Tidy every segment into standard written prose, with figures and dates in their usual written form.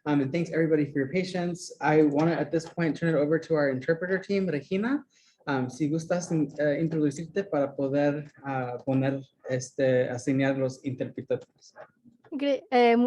And thanks everybody for your patience. I want to at this point turn it over to our interpreter team, Regina. Si gustas introducirte para poder poner asignar los intérpretes.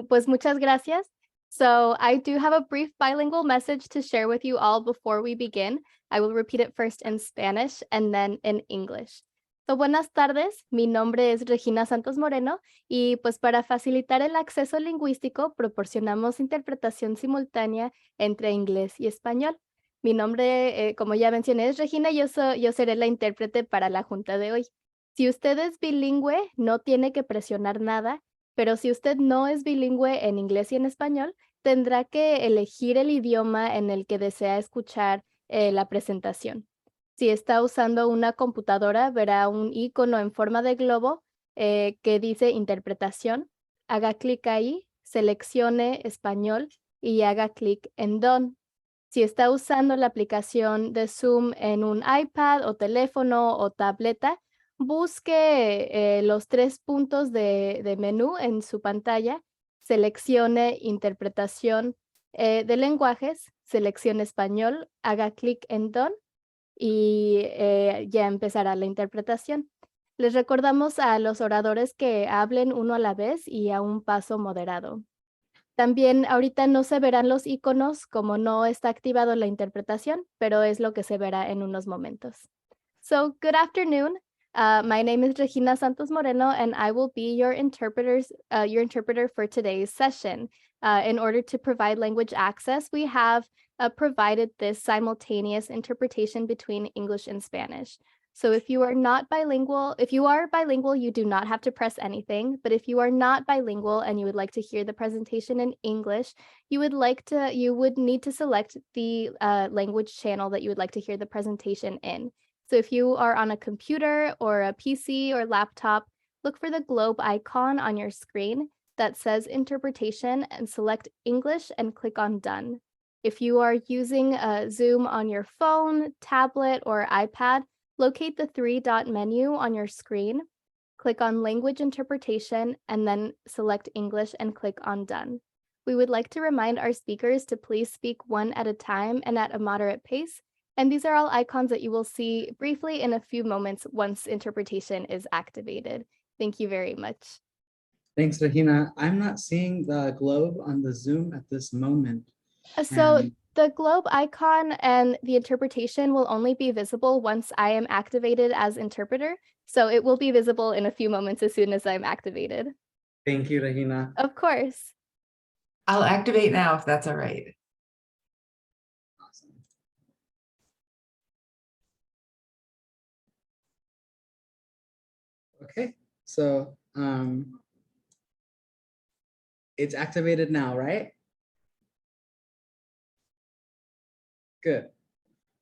Pues muchas gracias. So I do have a brief bilingual message to share with you all before we begin. I will repeat it first in Spanish and then in English. So buenas tardes, mi nombre es Regina Santos Moreno y pues para facilitar el acceso lingüístico proporcionamos interpretación simultánea entre inglés y español. Mi nombre, como ya mencioné, es Regina y yo seré la intérprete para la junta de hoy. Si usted es bilingüe, no tiene que presionar nada, pero si usted no es bilingüe en inglés y en español, tendrá que elegir el idioma en el que desea escuchar la presentación. Si está usando una computadora, verá un icono en forma de globo que dice interpretación. Haga clic ahí, seleccione español y haga clic en Done. Si está usando la aplicación de Zoom en un iPad o teléfono o tableta, busque los 3 puntos de menú en su pantalla, seleccione interpretación de lenguajes, seleccione español, haga clic en Done y ya empezará la interpretación. Les recordamos a los oradores que hablen uno a la vez y a un paso moderado. También ahorita no se verán los iconos como no está activado la interpretación, pero es lo que se verá en unos momentos. So, good afternoon. My name is Regina Santos Moreno, and I will be your interpreter for today's session. In order to provide language access, we have provided this simultaneous interpretation between English and Spanish. So if you are bilingual, you do not have to press anything. But if you are not bilingual and you would like to hear the presentation in English, you would need to select the language channel that you would like to hear the presentation in. So if you are on a computer or a PC or laptop, look for the globe icon on your screen that says interpretation and select English and click on Done. If you are using Zoom on your phone, tablet, or iPad, locate the 3-dot menu on your screen, click on Language Interpretation, and then select English and click on Done. We would like to remind our speakers to please speak one at a time and at a moderate pace, and these are all icons that you will see briefly in a few moments once interpretation is activated. Thank you very much. Thanks, Regina. I'm not seeing the globe on the Zoom at this moment. So the globe icon and the interpretation will only be visible once I am activated as interpreter. So it will be visible in a few moments as soon as I'm activated. Thank you, Regina. Of course. I'll activate now if that's all right. Awesome. Okay, so it's activated now, right? Good.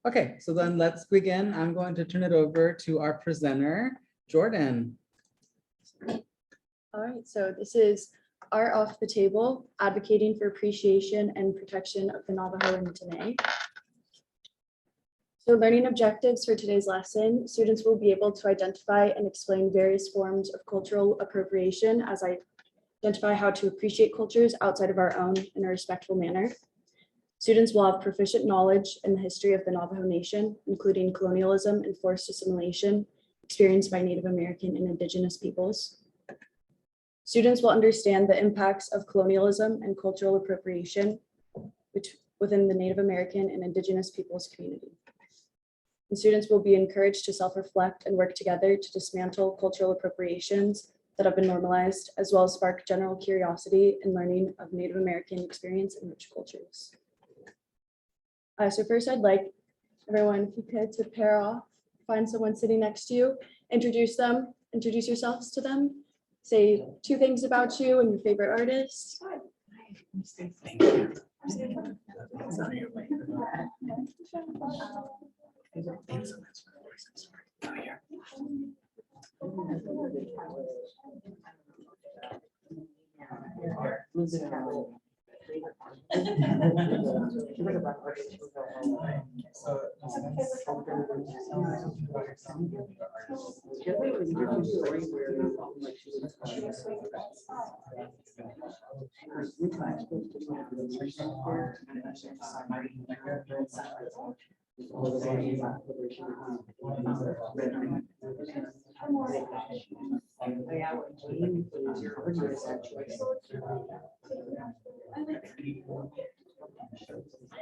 Okay, so then let's begin. I'm going to turn it over to our presenter, Jordan. All right, so this is Art Off the Table, Advocating for Appreciation and Protection of the Navajo and Diné. So learning objectives for today's lesson, students will be able to identify and explain various forms of cultural appropriation as I identify how to appreciate cultures outside of our own in a respectful manner. Students will have proficient knowledge in the history of the Navajo Nation, including colonialism and forced assimilation experienced by Native American and Indigenous peoples. Students will understand the impacts of colonialism and cultural appropriation within the Native American and Indigenous peoples community. And students will be encouraged to self-reflect and work together to dismantle cultural appropriations that have been normalized, as well as spark general curiosity and learning of Native American experience and rich cultures. So first, I'd like everyone, if you could, to pair off, find someone sitting next to you, introduce yourselves to them, say 2 things about you and your favorite artist. Thank you.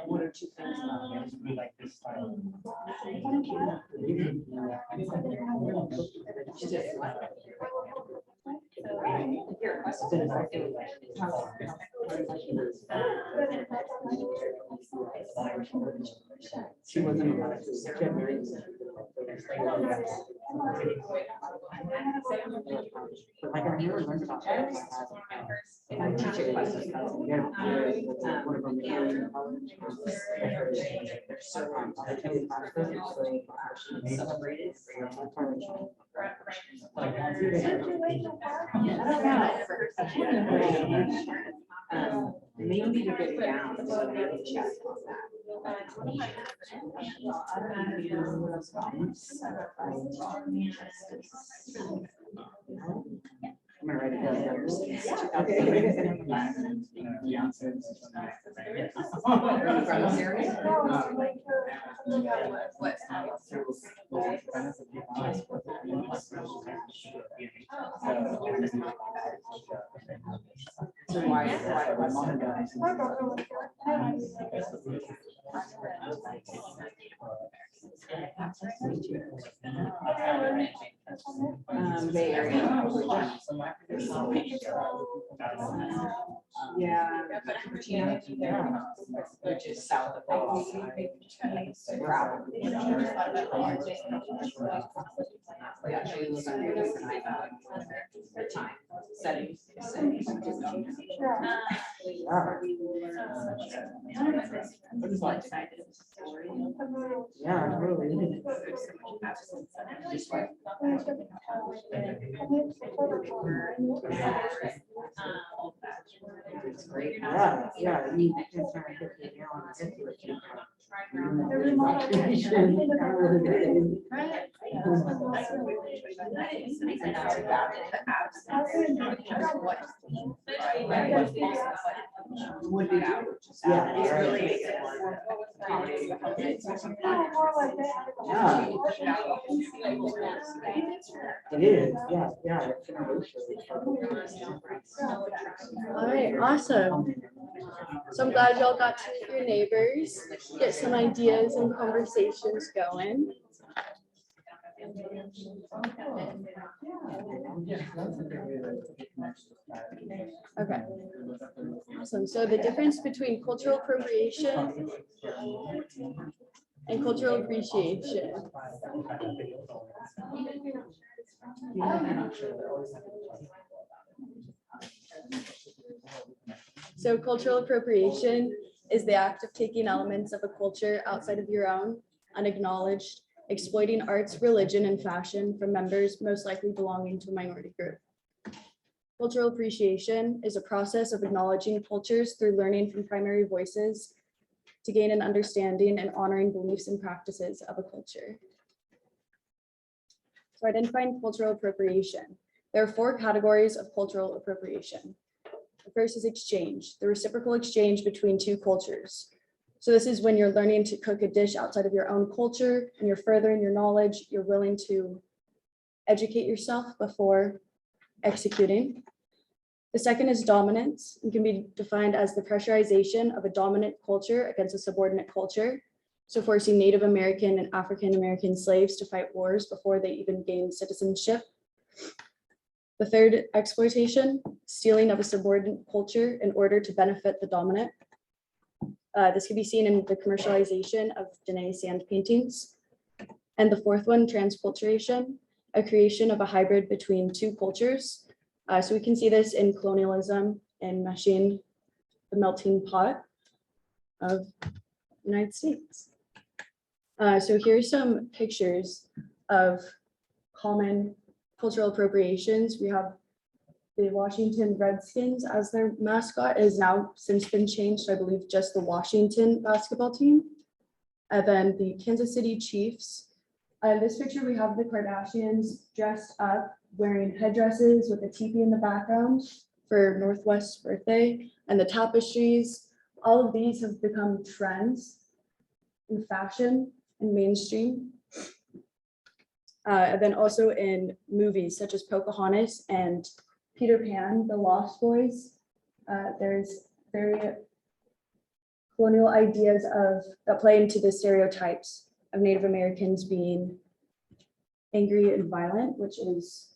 One or two things about it would be like this style. She wasn't allowed to get married. But like I never learned about that. I teach it classes. One of them. Celebrated. Maybe to get down. I'm gonna write it down. So why Bay Area. Yeah. Which is south of we actually look at their time settings. Yeah, really. It's great. Yeah. I mean, it's very good to hear on the It is, yeah. All right, awesome. So I'm glad y'all got to meet your neighbors, get some ideas and conversations going. Okay. Awesome. So the difference between cultural appropriation and cultural appreciation. So cultural appropriation is the act of taking elements of a culture outside of your own, unacknowledged, exploiting arts, religion, and fashion from members most likely belonging to a minority group. Cultural appreciation is a process of acknowledging cultures through learning from primary voices to gain an understanding and honoring beliefs and practices of a culture. So identifying cultural appropriation. There are 4 categories of cultural appropriation. The first is exchange, the reciprocal exchange between 2 cultures. So this is when you're learning to cook a dish outside of your own culture and you're furthering your knowledge, you're willing to educate yourself before executing. The second is dominance, and can be defined as the pressurization of a dominant culture against a subordinate culture. So forcing Native American and African American slaves to fight wars before they even gained citizenship. The third, exploitation, stealing of a subordinate culture in order to benefit the dominant. This can be seen in the commercialization of Diné sand paintings. And the fourth one, transculturation, a creation of a hybrid between 2 cultures. So we can see this in colonialism and meshing the melting pot of the United States. So here's some pictures of common cultural appropriations. We have the Washington Redskins as their mascot. It has now since been changed to, I believe, just the Washington basketball team. And then the Kansas City Chiefs. In this picture, we have the Kardashians dressed up, wearing headdresses with a teepee in the background for Northwest's birthday, and the tapestries. All of these have become trends in fashion and mainstream. And then also in movies such as Pocahontas and Peter Pan, The Lost Boys, there's very colonial ideas that play into the stereotypes of Native Americans being angry and violent, which is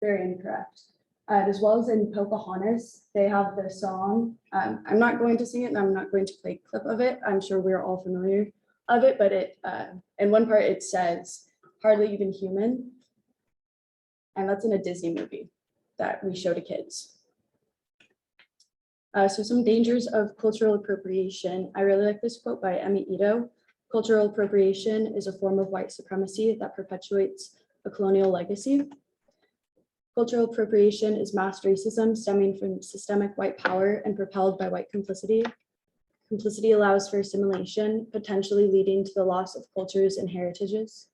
very incorrect. As well as in Pocahontas, they have the song. I'm not going to sing it, and I'm not going to play a clip of it. I'm sure we're all familiar of it, but it in one part it says, "Hardly even human," and that's in a Disney movie that we show to kids. So some dangers of cultural appropriation. I really like this quote by Emi Ito. "Cultural appropriation is a form of white supremacy that perpetuates a colonial legacy. Cultural appropriation is mass racism stemming from systemic white power and propelled by white complicity. Complicity allows for assimilation, potentially leading to the loss of cultures and heritages.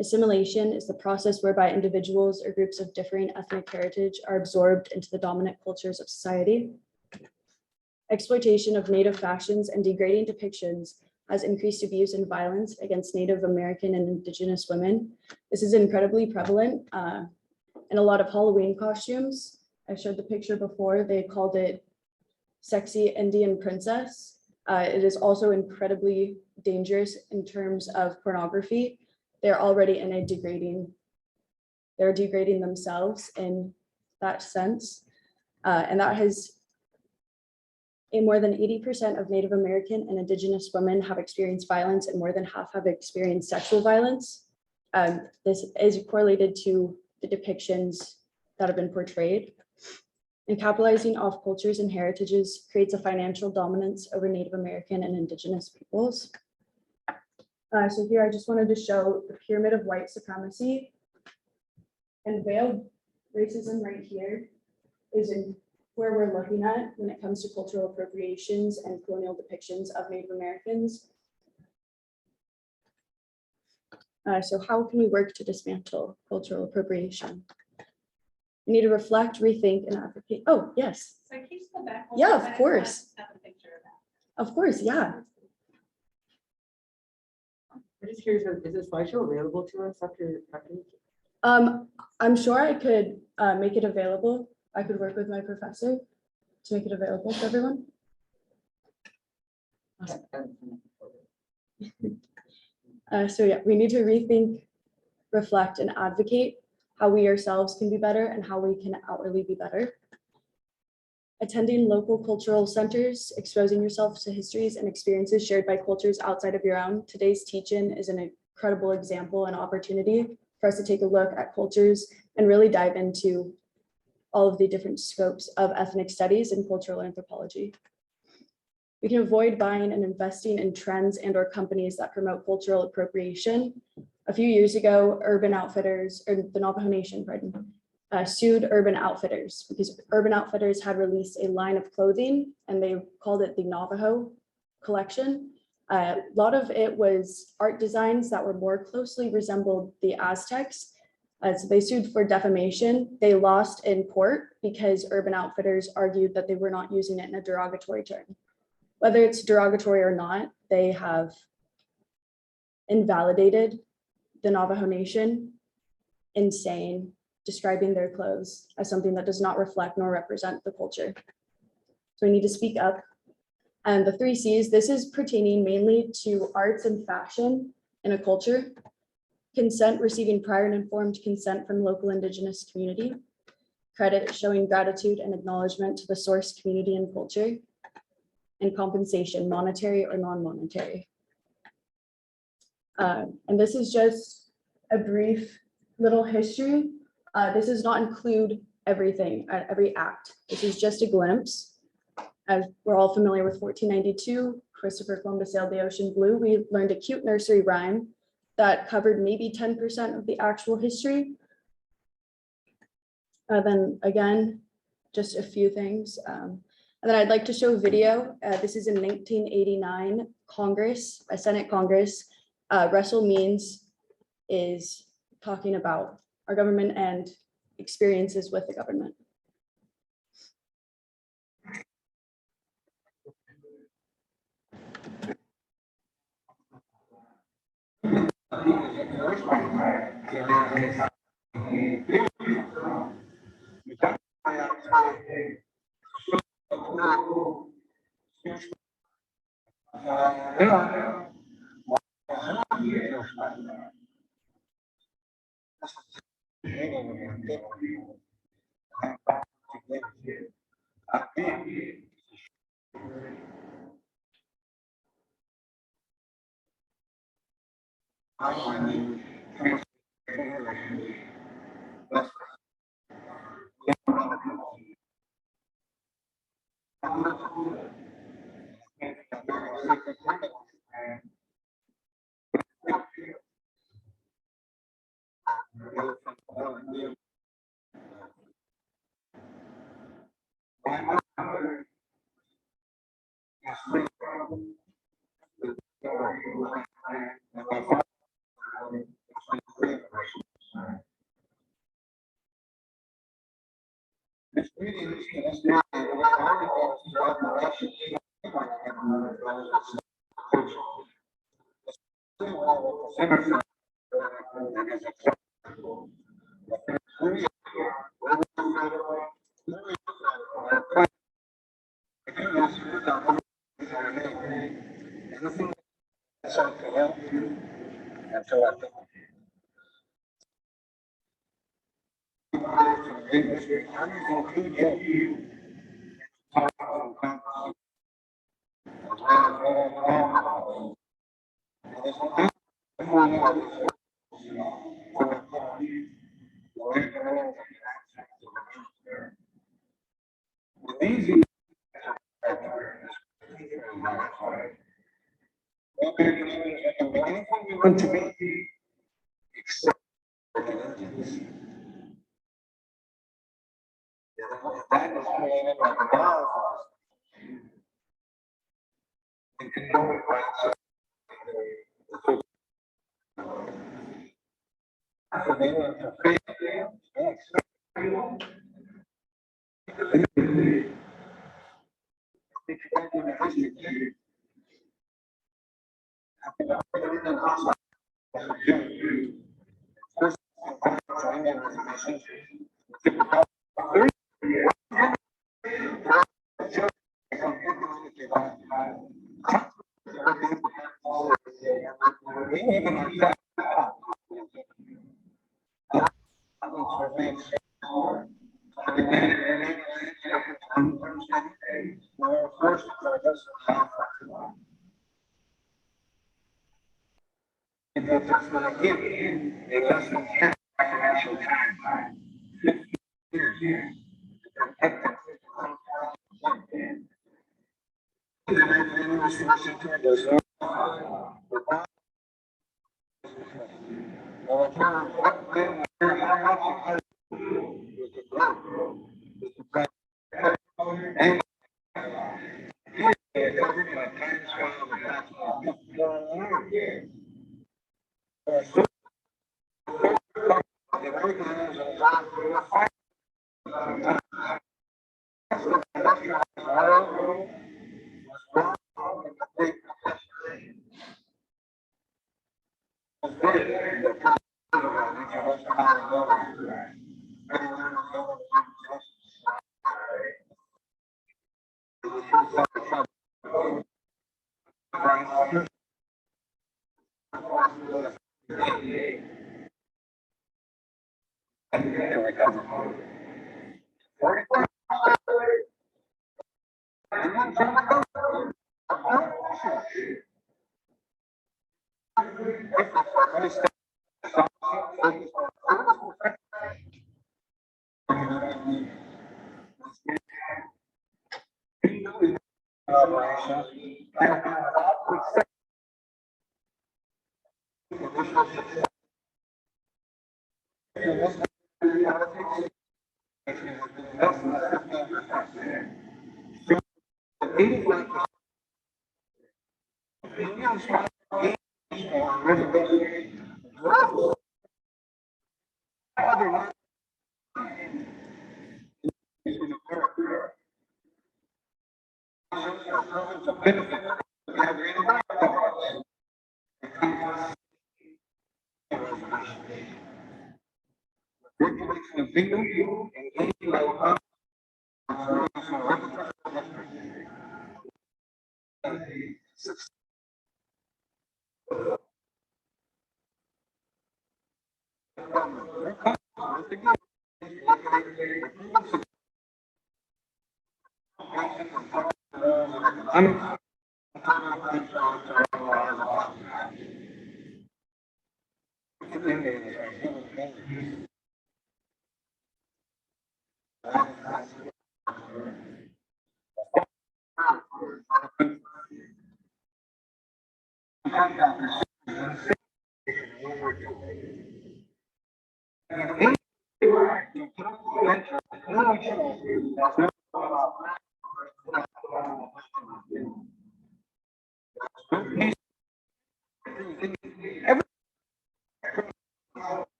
Assimilation is the process whereby individuals or groups of differing ethnic heritage are absorbed into the dominant cultures of society. Exploitation of Native fashions and degrading depictions has increased abuse and violence against Native American and Indigenous women. This is incredibly prevalent in a lot of Halloween costumes. I showed the picture before. They called it Sexy Indian Princess. It is also incredibly dangerous in terms of pornography. They're already in a they're degrading themselves in that sense. And that has, more than 80% of Native American and Indigenous women have experienced violence, and more than half have experienced sexual violence. This is correlated to the depictions that have been portrayed. And capitalizing off cultures and heritages creates a financial dominance over Native American and Indigenous peoples. So here I just wanted to show the pyramid of white supremacy, and veiled racism right here is in where we're looking at when it comes to cultural appropriations and colonial depictions of Native Americans. So how can we work to dismantle cultural appropriation? We need to reflect, rethink, and advocate. Oh, yes. So can you just go back? Yeah, of course. Have a picture of that. Of course, yeah. I'm just curious, is this slideshow available to us after? I'm sure I could make it available. I could work with my professor to make it available to everyone. So yeah, we need to rethink, reflect, and advocate how we ourselves can be better and how we can outwardly be better. Attending local cultural centers, exposing yourself to histories and experiences shared by cultures outside of your own. Today's teach-in is an incredible example and opportunity for us to take a look at cultures and really dive into all of the different scopes of ethnic studies and cultural anthropology. We can avoid buying and investing in trends and/or companies that promote cultural appropriation. A few years ago, Urban Outfitters, or the Navajo Nation, pardon, sued Urban Outfitters because Urban Outfitters had released a line of clothing and they called it the Navajo collection. A lot of it was art designs that were more closely resembled the Aztecs. So they sued for defamation. They lost in court because Urban Outfitters argued that they were not using it in a derogatory term. Whether it's derogatory or not, they have invalidated the Navajo Nation in saying, describing their clothes as something that does not reflect nor represent the culture. So we need to speak up. And the 3 C's, this is pertaining mainly to arts and fashion in a culture. Consent, receiving prior and informed consent from local Indigenous community. Credit, showing gratitude and acknowledgement to the source community and culture. And compensation, monetary or non-monetary. And this is just a brief little history. This does not include everything, every act. This is just a glimpse. As we're all familiar with 1492, Christopher Columbus sailed the ocean blue. We learned a cute nursery rhyme that covered maybe 10% of the actual history. Then again, just a few things. And then I'd like to show video. This is in 1989 Congress, a Senate Congress. Russell Means is talking about our government and experiences with the government.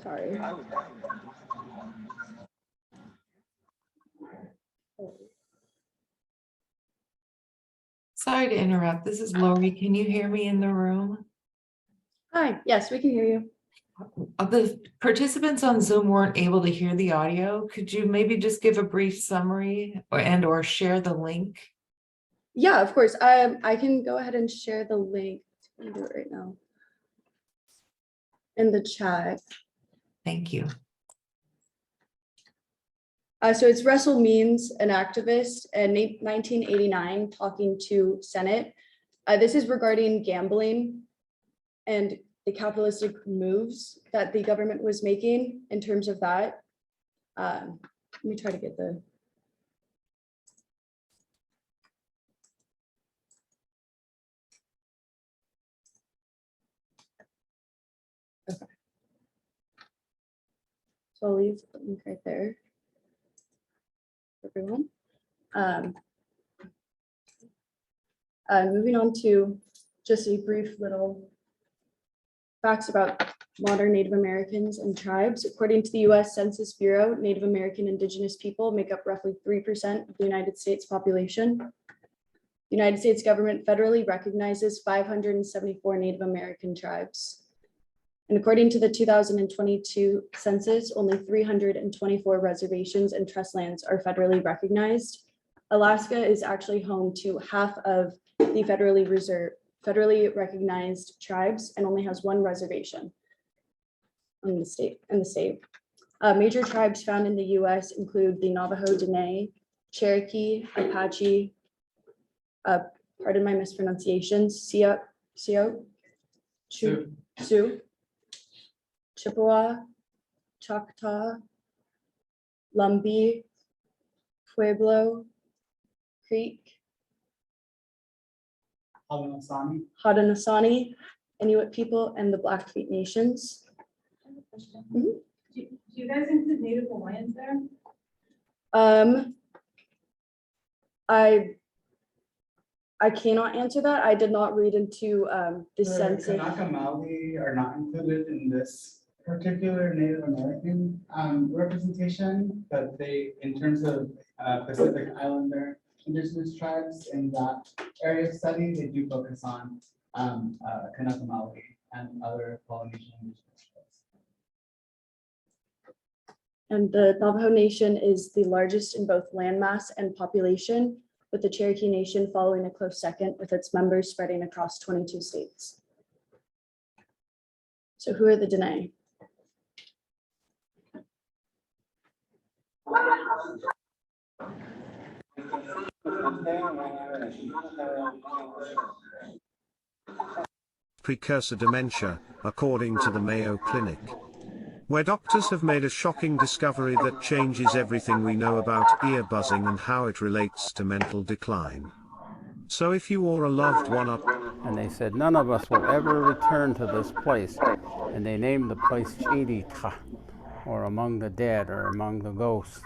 Sorry. Sorry to interrupt. This is Lori. Can you hear me in the room? Hi, yes, we can hear you. The participants on Zoom weren't able to hear the audio. Could you maybe just give a brief summary or share the link? Yeah, of course. I can go ahead and share the link. I'm gonna do it right now in the chat. Thank you. So it's Russell Means, an activist in 1989, talking to Senate. This is regarding gambling and the capitalistic moves that the government was making in terms of that. Let me try to get the. Okay. So I'll leave the link right there. Everyone. Moving on to just a brief little facts about modern Native Americans and tribes. According to the US Census Bureau, Native American Indigenous people make up roughly 3% of the United States population. The United States government federally recognizes 574 Native American tribes. And according to the 2022 census, only 324 reservations and trust lands are federally recognized. Alaska is actually home to half of the federally recognized tribes and only has one reservation in the state. Major tribes found in the US include the Navajo Diné, Cherokee, Apache, pardon my mispronunciations, Sioux, Chippewa, Choctaw, Lumbee, Pueblo, Creek, Haudenosaunee, Inuit people, and the Blackfeet Nations. Do you guys include Native Hawaiians there? I cannot answer that. I did not read into the census. Kanaka Maoli are not included in this particular Native American representation, but they, in terms of Pacific Islander Indigenous tribes in that area of study, they do focus on Kanaka Maoli and other Polynesian Indigenous tribes. And the Navajo Nation is the largest in both landmass and population, with the Cherokee Nation following a close second, with its members spreading across 22 states. So who are the Diné? Precursor dementia, according to the Mayo Clinic, where doctors have made a shocking discovery that changes everything we know about ear buzzing and how it relates to mental decline. So if you or a loved one are And they said, none of us will ever return to this place. And they named the place ETHN, or among the dead, or among the ghosts.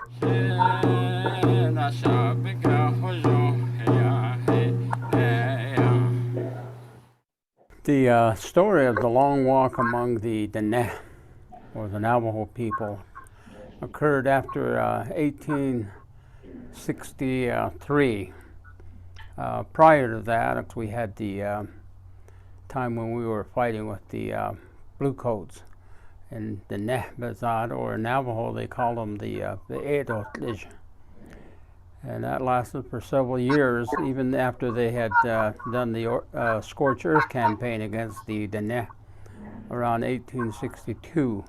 The story of the long walk among the Diné, or the Navajo people, occurred after 1863. Prior to that, we had the time when we were fighting with the Bluecoats. And the Nehbazad, or Navajo, they called them the EDUC. And that lasted for several years, even after they had done the Scorched Earth campaign against the Diné around 1862.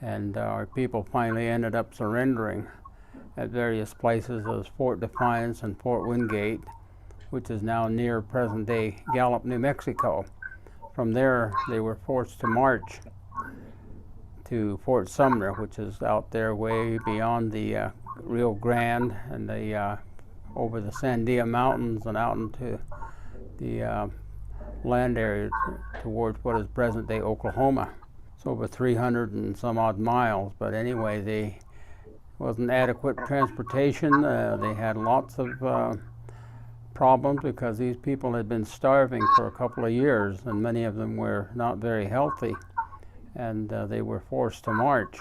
And our people finally ended up surrendering at various places as Fort Defiance and Fort Wingate, which is now near present-day Gallup, New Mexico. From there, they were forced to march to Fort Sumner, which is out there way beyond the Rio Grande and the over the Sandia Mountains and out into the land area towards what is present-day Oklahoma. It's over 300 and some odd miles, but anyway, they wasn't adequate transportation. They had lots of problems because these people had been starving for a couple of years, and many of them were not very healthy, and they were forced to march,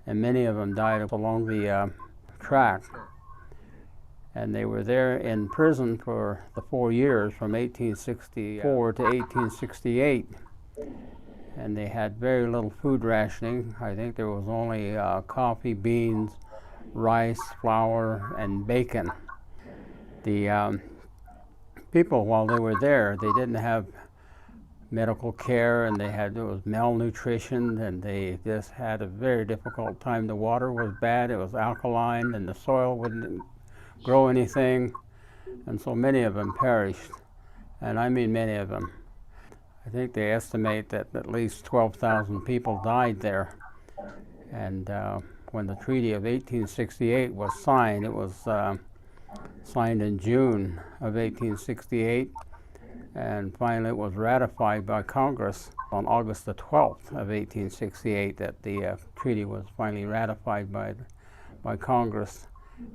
and many of them died along the track. And they were there in prison for the 4 years from 1864 to 1868, and they had very little food rationing. I think there was only coffee, beans, rice, flour, and bacon. The people, while they were there, they didn't have medical care, and there was malnutrition, and they just had a very difficult time. The water was bad, it was alkaline, and the soil wouldn't grow anything, and so many of them perished, and I mean many of them. I think they estimate that at least 12,000 people died there, and when the Treaty of 1868 was signed, it was signed in June of 1868, and finally it was ratified by Congress on August the 12th of 1868 that the treaty was finally ratified by Congress.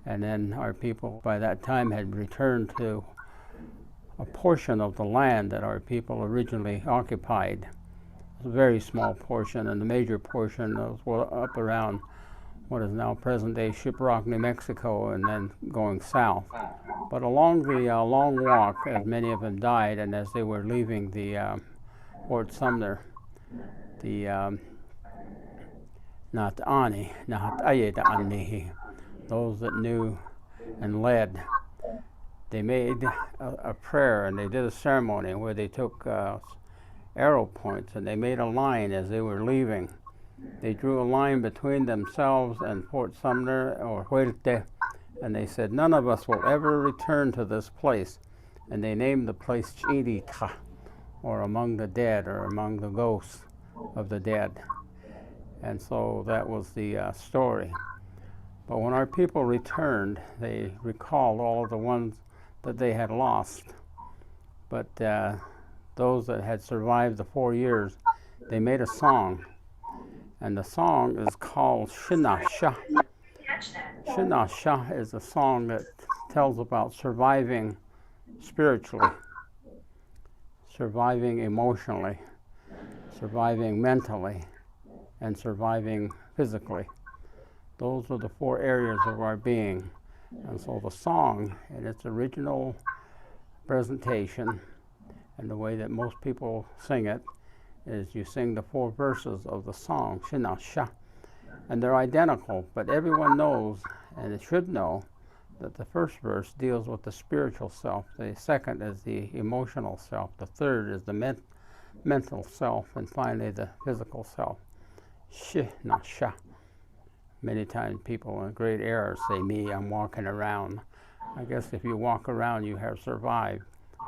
And then our people by that time had returned to a portion of the land that our people originally occupied. It was a very small portion, and the major portion was up around what is now present-day Shiprock, New Mexico, and then going south. But along the long walk, as many of them died, and as they were leaving the Fort Sumner, the those that knew and led, they made a prayer, and they did a ceremony where they took arrow points, and they made a line as they were leaving. They drew a line between themselves and Fort Sumner, or Huerte, and they said, none of us will ever return to this place. And they named the place ETHN, or among the dead, or among the ghosts of the dead. And so that was the story. But when our people returned, they recalled all of the ones that they had lost. But those that had survived the 4 years, they made a song. And the song is called Shinasha. Shinasha is a song that tells about surviving spiritually, surviving emotionally, surviving mentally, and surviving physically. Those are the 4 areas of our being. And so the song, in its original presentation, and the way that most people sing it, is you sing the 4 verses of the song, Shinasha, and they're identical, but everyone knows, and it should know, that the first verse deals with the spiritual self, the second is the emotional self, the third is the mental self, and finally the physical self. Shinasha. Many times people in great error say, me, I'm walking around. I guess if you walk around, you have survived,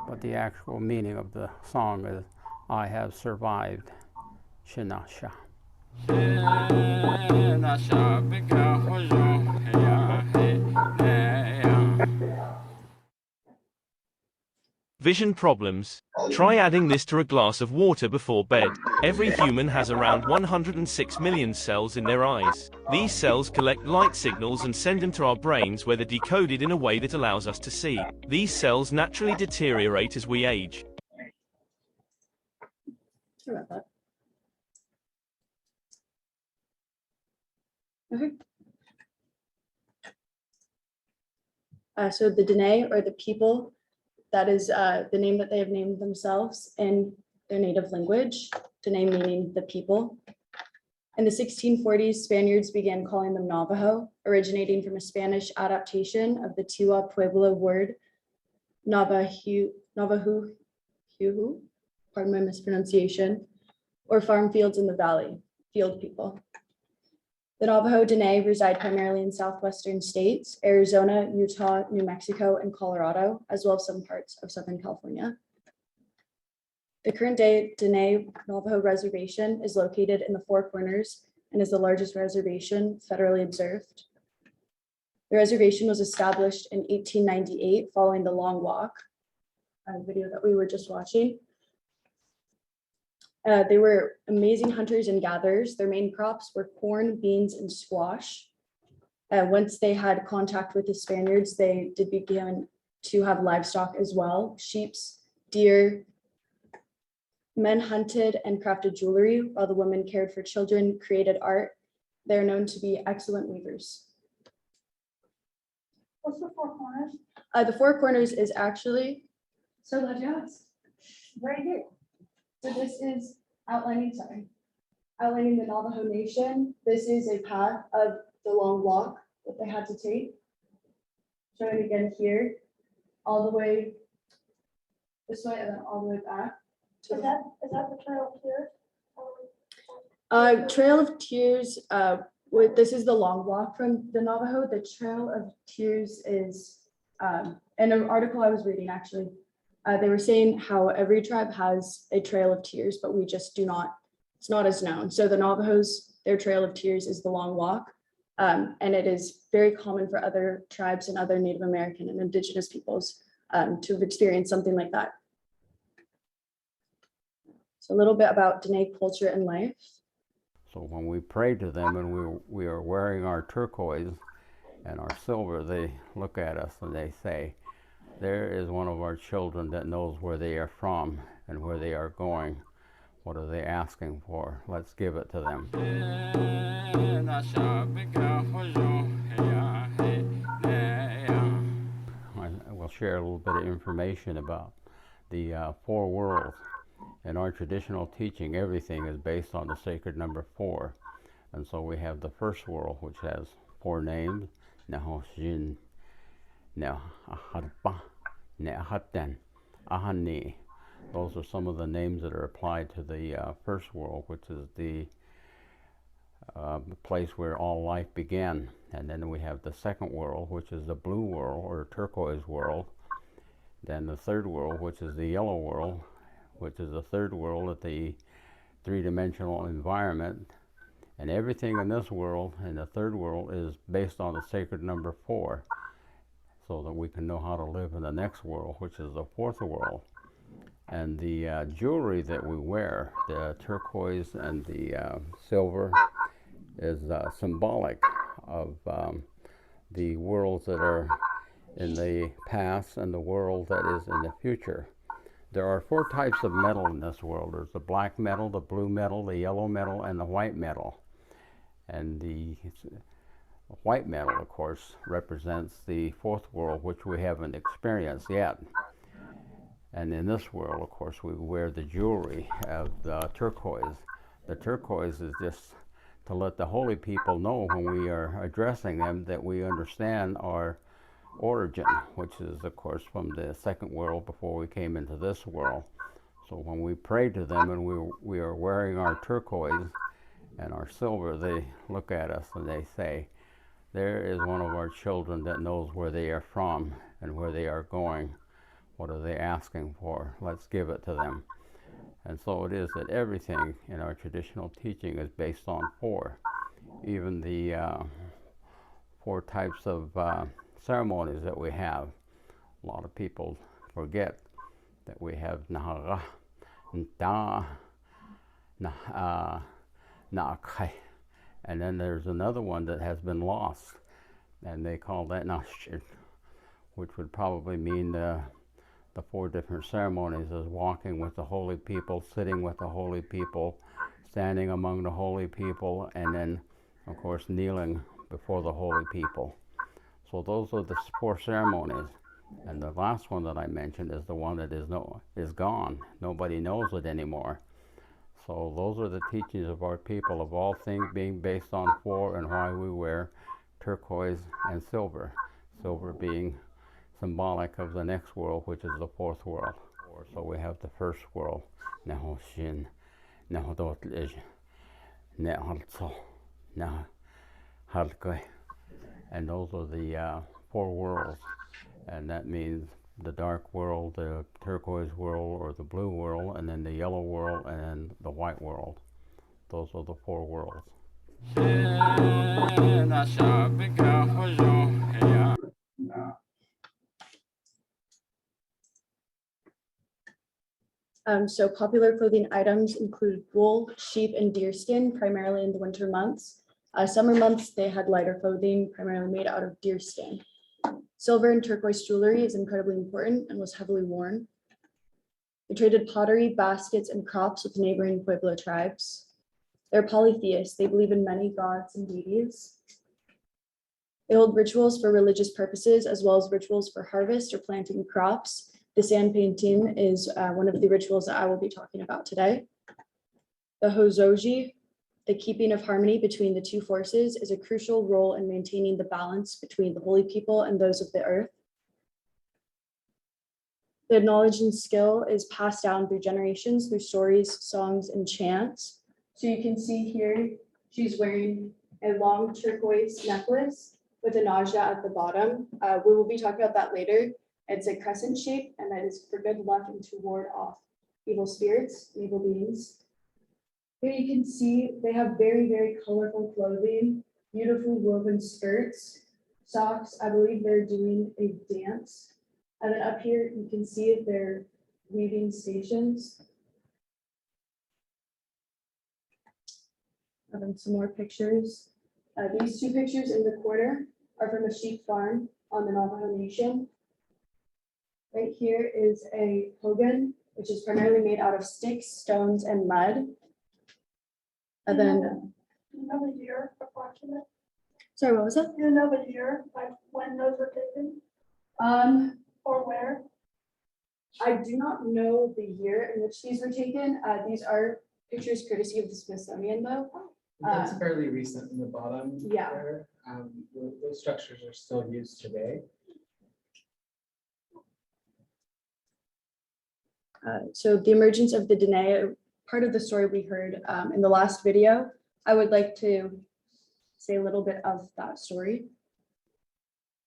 but the actual meaning of the song is, I have survived. Shinasha. vision problems? Try adding this to a glass of water before bed. Every human has around 106 million cells in their eyes. These cells collect light signals and send them to our brains where they're decoded in a way that allows us to see. These cells naturally deteriorate as we age. Sorry about that. Okay. So the Diné, or the people, that is the name that they have named themselves in their native language, Diné meaning the people. In the 1640s, Spaniards began calling them Navajo, originating from a Spanish adaptation of the Tiwa Pueblo word Navajo, pardon my mispronunciation, or farm fields in the valley, field people. The Navajo Diné reside primarily in southwestern states, Arizona, Utah, New Mexico, and Colorado, as well as some parts of Southern California. The current day Diné Navajo Reservation is located in the Four Corners and is the largest reservation federally observed. The reservation was established in 1898 following the Long Walk, a video that we were just watching. They were amazing hunters and gatherers. Their main crops were corn, beans, and squash. Once they had contact with the Spaniards, they did begin to have livestock as well, sheep, deer. Men hunted and crafted jewelry, while the women cared for children, created art. They're known to be excellent weavers. What's the Four Corners? The Four Corners is actually, So glad you asked. right here. So this is outlining the Navajo Nation. This is a path of the Long Walk that they had to take. Showing again here, all the way this way and then all the way back. Is that the Trail of Tears? Trail of Tears, this is the Long Walk from the Navajo. The Trail of Tears is, in an article I was reading actually, they were saying how every tribe has a Trail of Tears, but we just do not, it's not as known. So the Navajos, their Trail of Tears is the Long Walk. And it is very common for other tribes and other Native American and Indigenous peoples to have experienced something like that. So a little bit about Diné culture and life. So when we pray to them and we are wearing our turquoise and our silver, they look at us and they say, there is one of our children that knows where they are from and where they are going. What are they asking for? Let's give it to them. I will share a little bit of information about the four worlds. In our traditional teaching, everything is based on the sacred number 4. And so we have the first world, which has 4 names, Nahoshin, Neharpa, Nehatan, Ahani. Those are some of the names that are applied to the first world, which is the place where all life began. And then we have the second world, which is the blue world or turquoise world. Then the third world, which is the yellow world, which is the third world of the 3-dimensional environment. And everything in this world, in the third world, is based on the sacred number 4, so that we can know how to live in the next world, which is the fourth world. And the jewelry that we wear, the turquoise and the silver, is symbolic of the worlds that are in the past and the world that is in the future. There are 4 types of metal in this world. There's the black metal, the blue metal, the yellow metal, and the white metal. And the white metal, of course, represents the fourth world, which we haven't experienced yet. And in this world, of course, we wear the jewelry of the turquoise. The turquoise is just to let the holy people know when we are addressing them that we understand our origin, which is, of course, from the second world before we came into this world. So when we pray to them and we are wearing our turquoise and our silver, they look at us and they say, there is one of our children that knows where they are from and where they are going. What are they asking for? Let's give it to them. And so it is that everything in our traditional teaching is based on 4. Even the 4 types of ceremonies that we have. A lot of people forget that we have Naha, Da, Naakai. And then there's another one that has been lost, and they call that Nashir, which would probably mean the 4 different ceremonies is walking with the holy people, sitting with the holy people, standing among the holy people, and then, of course, kneeling before the holy people. So those are the 4 ceremonies. And the last one that I mentioned is the one that is gone. Nobody knows it anymore. So those are the teachings of our people, of all things being based on 4 and why we wear turquoise and silver. Silver being symbolic of the next world, which is the 4th world. So we have the 1st world, Naho Shin, Naho Dotlij, Nehaltso, Nahalkoi. And those are the 4 worlds. And that means the dark world, the turquoise world, or the blue world, and then the yellow world, and then the white world. Those are the 4 worlds. So popular clothing items include wool, sheep, and deer skin, primarily in the winter months. Summer months, they had lighter clothing, primarily made out of deer skin. Silver and turquoise jewelry is incredibly important and was heavily worn. They traded pottery, baskets, and crops with neighboring Pueblo tribes. They're polytheists. They believe in many gods and deities. They hold rituals for religious purposes, as well as rituals for harvest or planting crops. The sand painting is one of the rituals that I will be talking about today. The Hozoji, the keeping of harmony between the 2 forces, is a crucial role in maintaining the balance between the holy people and those of the earth. The knowledge and skill is passed down through generations, through stories, songs, and chants. So you can see here, she's wearing a long turquoise necklace with a naja at the bottom. We will be talking about that later. It's a crescent shape, and that is for good luck and to ward off evil spirits, evil beings. Here you can see they have very, very colorful clothing, beautiful woven skirts, socks. I believe they're doing a dance. And then up here, you can see their weaving stations. And then some more pictures. These 2 pictures in the corner are from a sheep farm on the Navajo Nation. Right here is a hogan, which is primarily made out of sticks, stones, and mud. And then, You know the year approximate? sorry, what was that? You know the year, like when those were taken or where? I do not know the year in which these were taken. These are pictures courtesy of the Smithsonian, though. That's fairly recent in the bottom. Yeah. There. Those structures are still used today. So the emergence of the Diné, part of the story we heard in the last video, I would like to say a little bit of that story.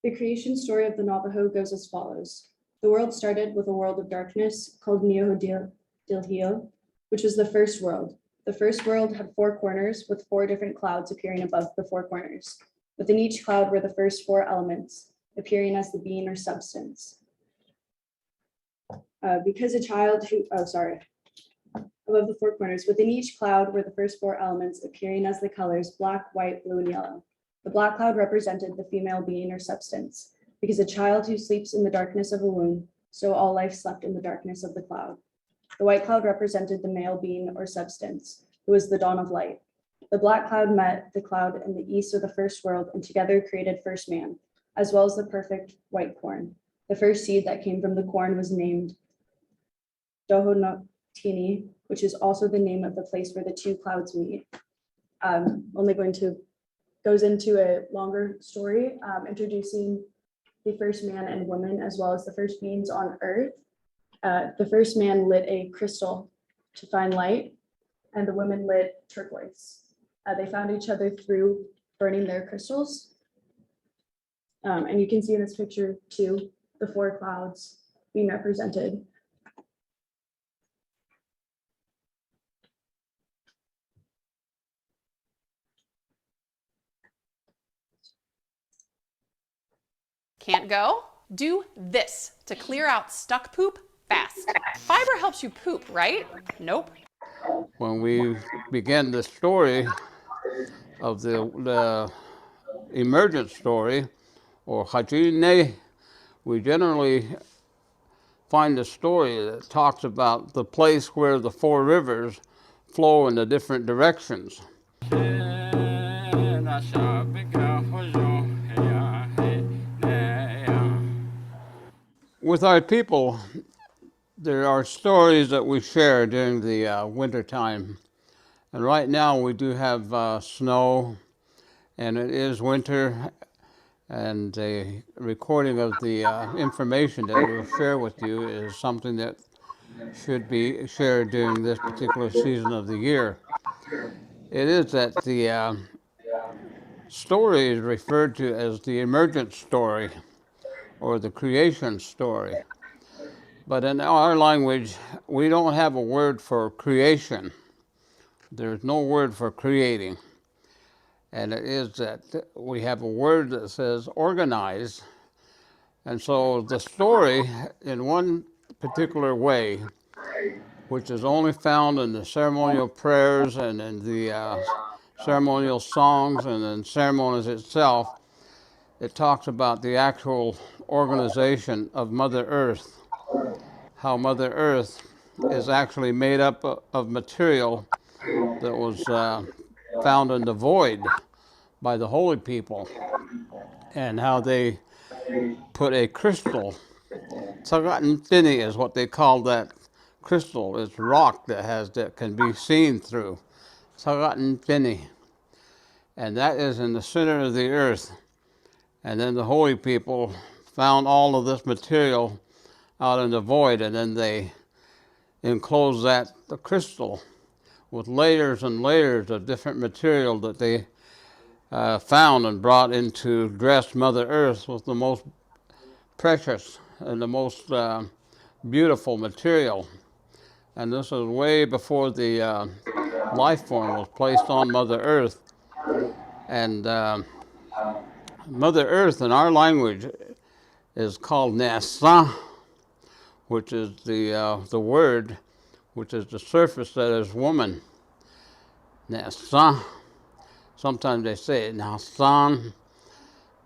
The creation story of the Navajo goes as follows. The world started with a world of darkness called Neo-Dilhio, which was the first world. The first world had 4 corners with 4 different clouds appearing above the 4 corners. Within each cloud were the first 4 elements, appearing as the being or substance. Because a child who, above the 4 corners, within each cloud were the first 4 elements appearing as the colors black, white, blue, and yellow. The black cloud represented the female being or substance. Because a child who sleeps in the darkness of a womb, so all life slept in the darkness of the cloud. The white cloud represented the male being or substance, who was the dawn of light. The black cloud met the cloud in the east of the first world and together created first man, as well as the perfect white corn. The first seed that came from the corn was named Dohonotini, which is also the name of the place where the 2 clouds meet. Goes into a longer story, introducing the first man and woman, as well as the first beings on earth. The first man lit a crystal to find light, and the women lit turquoise. They found each other through burning their crystals. And you can see in this picture too, the 4 clouds being represented. Can't go? Do this to clear out stuck poop fast. Fiber helps you poop, right? Nope. When we begin the story of the emergent story, or Diné, we generally find a story that talks about the place where the four rivers flow in the different directions. With our people, there are stories that we share during the winter time. And right now we do have snow, and it is winter, and a recording of the information that we'll share with you is something that should be shared during this particular season of the year. It is that the story is referred to as the emergent story or the creation story. But in our language, we don't have a word for creation. There's no word for creating. And it is that we have a word that says organize. And so the story, in one particular way, which is only found in the ceremonial prayers and in the ceremonial songs and in ceremonies itself, it talks about the actual organization of Mother Earth, how Mother Earth is actually made up of material that was found in the void by the holy people, and how they put a crystal, Tsagatntini is what they call that crystal. It's rock that can be seen through, Tsagatntini, and that is in the center of the earth. And then the holy people found all of this material out in the void, and then they enclosed the crystal with layers and layers of different material that they found and brought in to dress Mother Earth with the most precious and the most beautiful material. And this is way before the life form was placed on Mother Earth. And Mother Earth in our language is called Nasa, which is the word, which is the surface that is woman. Nasa. Sometimes they say Nasan,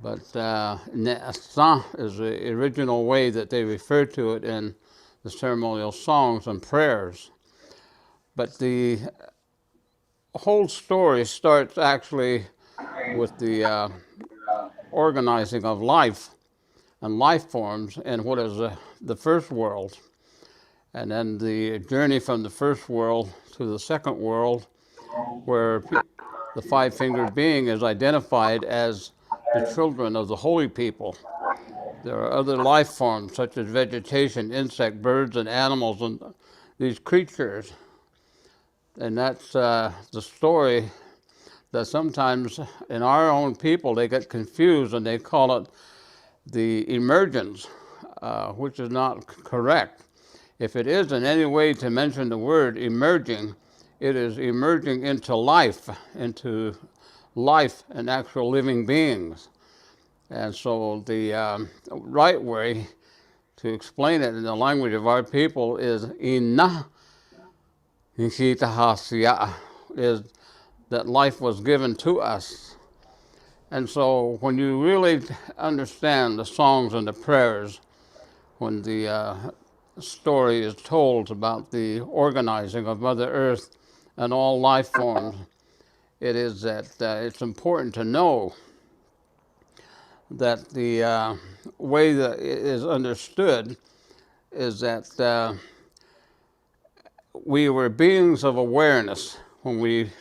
but Nasa is the original way that they refer to it in the ceremonial songs and prayers. But the whole story starts actually with the organizing of life and life forms in what is the first world, and then the journey from the first world to the second world, where the five-fingered being is identified as the children of the holy people. There are other life forms such as vegetation, insect, birds, and animals, and these creatures. And that's the story that sometimes in our own people they get confused and they call it the emergence, which is not correct. If it is in any way to mention the word emerging, it is emerging into life and actual living beings. And so the right way to explain it in the language of our people is inna Nishitahasya, is that life was given to us. And so when you really understand the songs and the prayers, when the story is told about the organizing of Mother Earth and all life forms, it is that it's important to know that the way that it is understood is that we were beings of awareness when we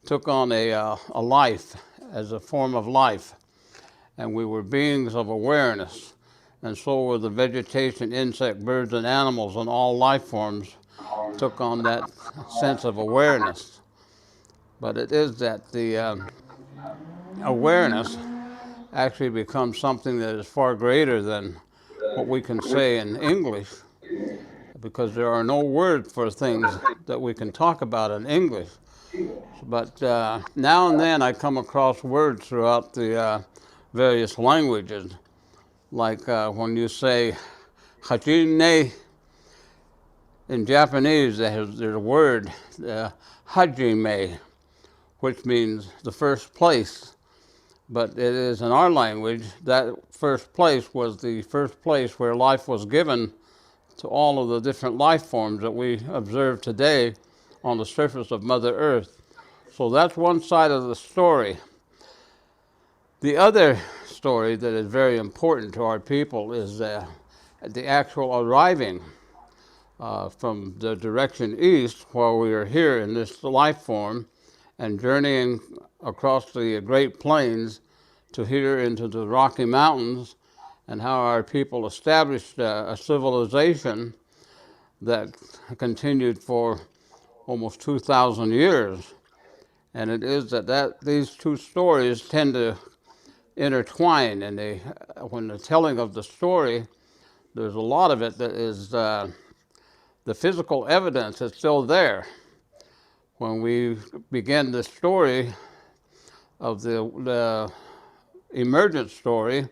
took on a life as a form of life, and we were beings of awareness, and so were the vegetation, insect, birds, and animals, and all life forms took on that sense of awareness. But it is that the awareness actually becomes something that is far greater than what we can say in English, because there are no words for things that we can talk about in English. But now and then I come across words throughout the various languages, like when you say Hajine, in Japanese, there's a word, hajime, which means the first place. But it is in our language, that first place was the first place where life was given to all of the different life forms that we observe today on the surface of Mother Earth. So that's one side of the story. The other story that is very important to our people is the actual arriving from the direction east while we are here in this life form and journeying across the Great Plains to here into the Rocky Mountains, and how our people established a civilization that continued for almost 2,000 years. And it is that these two stories tend to intertwine, and when the telling of the story, there's a lot of it that is the physical evidence is still there. When we begin the story of the emergent story,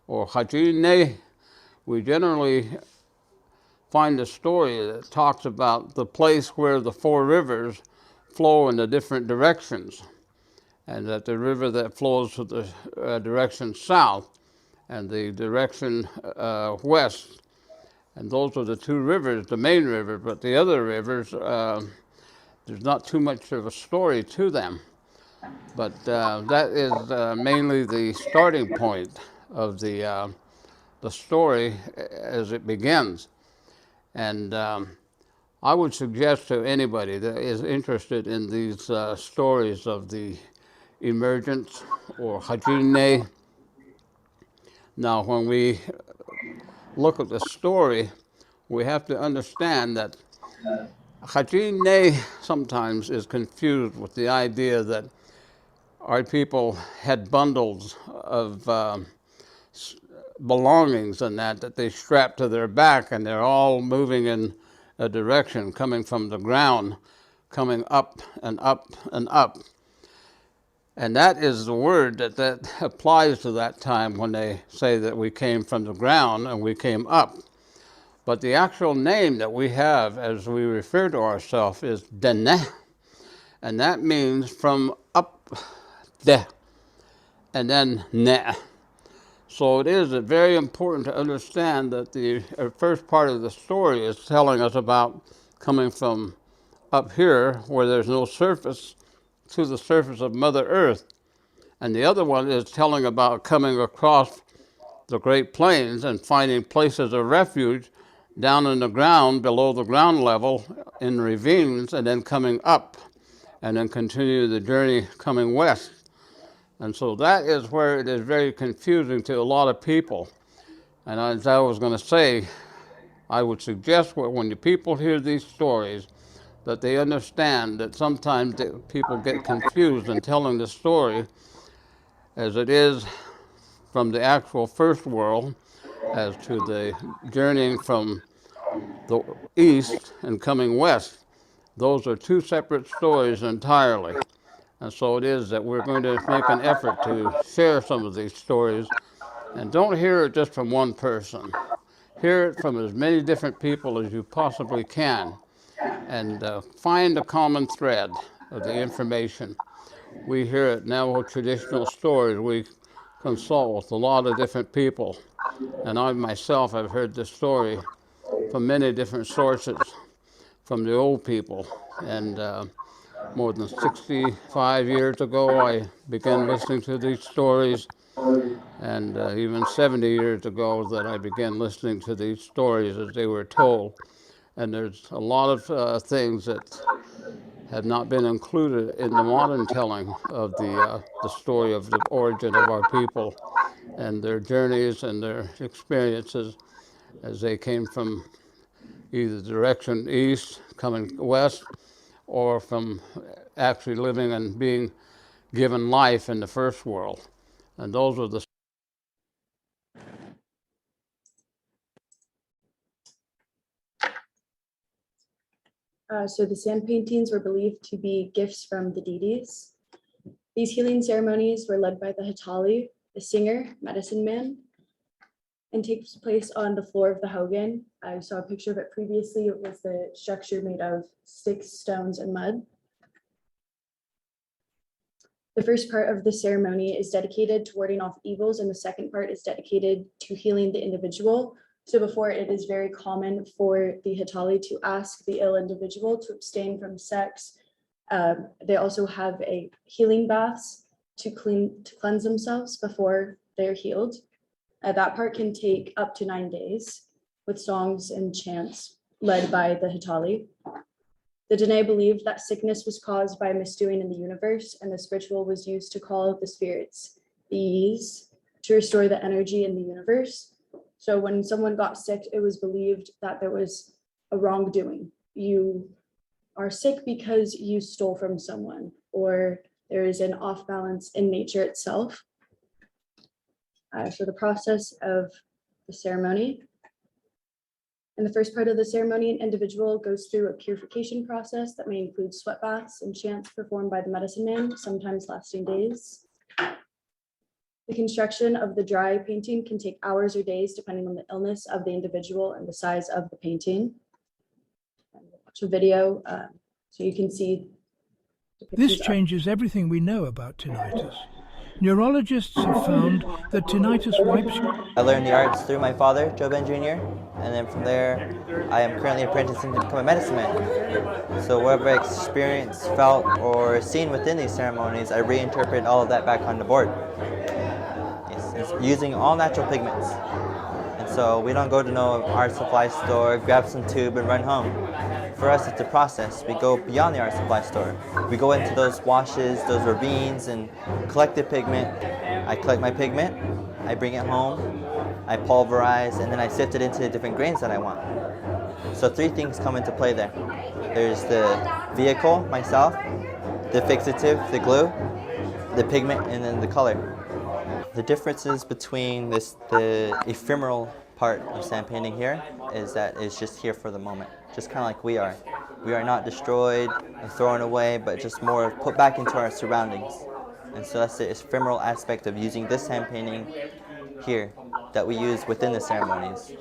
or Diné, we generally find a story that talks about the place where the four rivers flow in the different directions, and that the river that flows to the direction south and the direction west, and those are the two rivers, the main river, but the other rivers, there's not too much of a story to them. But that is mainly the starting point of the story as it begins. And I would suggest to anybody that is interested in these stories of the emergence or Diné. Now, when we look at the story, we have to understand that Diné sometimes is confused with the idea that our people had bundles of belongings and that they strapped to their back, and they're all moving in a direction, coming from the ground, coming up and up and up. And that is the word that applies to that time when they say that we came from the ground and we came up. But the actual name that we have as we refer to ourselves is Diné, and that means from up, de, and then ne. So it is very important to understand that the first part of the story is telling us about coming from up here where there's no surface to the surface of Mother Earth. And the other one is telling about coming across the Great Plains and finding places of refuge down in the ground, below the ground level, in ravines, and then coming up, and then continue the journey coming west. And so that is where it is very confusing to a lot of people. And as I was going to say, I would suggest when the people hear these stories, that they understand that sometimes people get confused in telling the story as it is from the actual first world as to the journeying from the east and coming west. Those are two separate stories entirely. And so it is that we're going to make an effort to share some of these stories. And don't hear it just from one person. Hear it from as many different people as you possibly can, and find a common thread of the information. We here at Navajo Traditional Stories, we consult with a lot of different people. And I myself have heard this story from many different sources, from the old people. And more than 65 years ago, I began listening to these stories, and even 70 years ago that I began listening to these stories as they were told. And there's a lot of things that have not been included in the modern telling of the story of the origin of our people and their journeys and their experiences as they came from either the direction east, coming west, or from actually living and being given life in the first world. And those were the So the sand paintings were believed to be gifts from the deities. These healing ceremonies were led by the Hatali, the singer, medicine man. and takes place on the floor of the hogan. I saw a picture of it previously. It was the structure made of sticks, stones, and mud. The first part of the ceremony is dedicated to warding off evils, and the second part is dedicated to healing the individual. So before, it is very common for the Hitali to ask the ill individual to abstain from sex. They also have a healing baths to cleanse themselves before they're healed. That part can take up to 9 days with songs and chants led by the Hitali. The Diné believed that sickness was caused by a misdoing in the universe, and this ritual was used to call the spirits, the Yis, to restore the energy in the universe. So when someone got sick, it was believed that there was a wrongdoing. You are sick because you stole from someone, or there is an off balance in nature itself. So the process of the ceremony. In the first part of the ceremony, an individual goes through a purification process that may include sweat baths and chants performed by the medicine man, sometimes lasting days. The construction of the dry painting can take hours or days, depending on the illness of the individual and the size of the painting. Watch a video so you can see. This changes everything we know about tinnitus. Neurologists have found that tinnitus wipes. I learned the arts through my father, Joe Ben Jr., and then from there, I am currently apprenticing to become a medicine man. So whatever I experienced, felt, or seen within these ceremonies, I reinterpret all of that back on the board. It's using all natural pigments. And so we don't go to no art supply store, grab some tube, and run home. For us, it's a process. We go beyond the art supply store. We go into those washes, those ravines, and collect the pigment. I collect my pigment, I bring it home, I pulverize, and then I sift it into the different grains that I want. So 3 things come into play there. There's the vehicle, myself, the fixative, the glue, the pigment, and then the color. The differences between the ephemeral part of sand painting here is that it's just here for the moment, just kind of like we are. We are not destroyed and thrown away, but just more put back into our surroundings. And so that's the ephemeral aspect of using this sand painting here that we use within the ceremonies.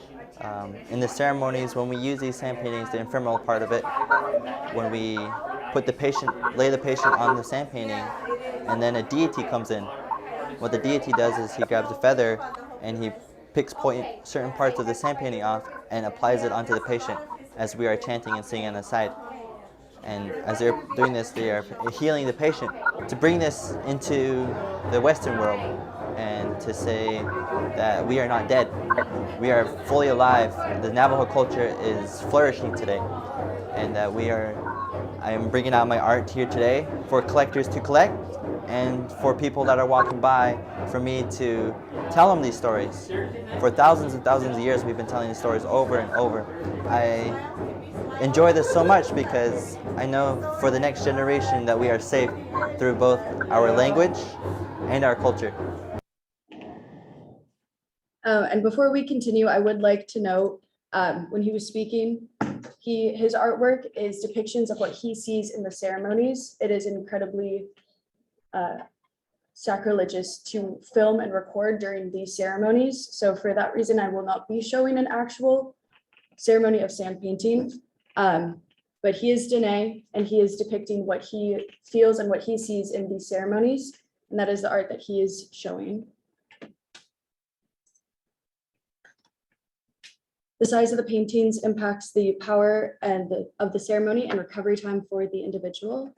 In the ceremonies, when we use these sand paintings, the ephemeral part of it, when we put the patient, lay the patient on the sand painting, and then a deity comes in. What the deity does is he grabs a feather and he picks certain parts of the sand painting off and applies it onto the patient as we are chanting and singing on the side. And as they're doing this, they are healing the patient. To bring this into the Western world and to say that we are not dead, we are fully alive. The Navajo culture is flourishing today, and that I am bringing out my art here today for collectors to collect, and for people that are walking by, for me to tell them these stories. For thousands and thousands of years, we've been telling these stories over and over. I enjoy this so much because I know for the next generation that we are safe through both our language and our culture. And before we continue, I would like to note, when he was speaking, his artwork is depictions of what he sees in the ceremonies. It is incredibly sacrilegious to film and record during these ceremonies. So for that reason, I will not be showing an actual ceremony of sand painting. But he is Diné, and he is depicting what he feels and what he sees in these ceremonies. And that is the art that he is showing. The size of the paintings impacts the power of the ceremony and recovery time for the individual.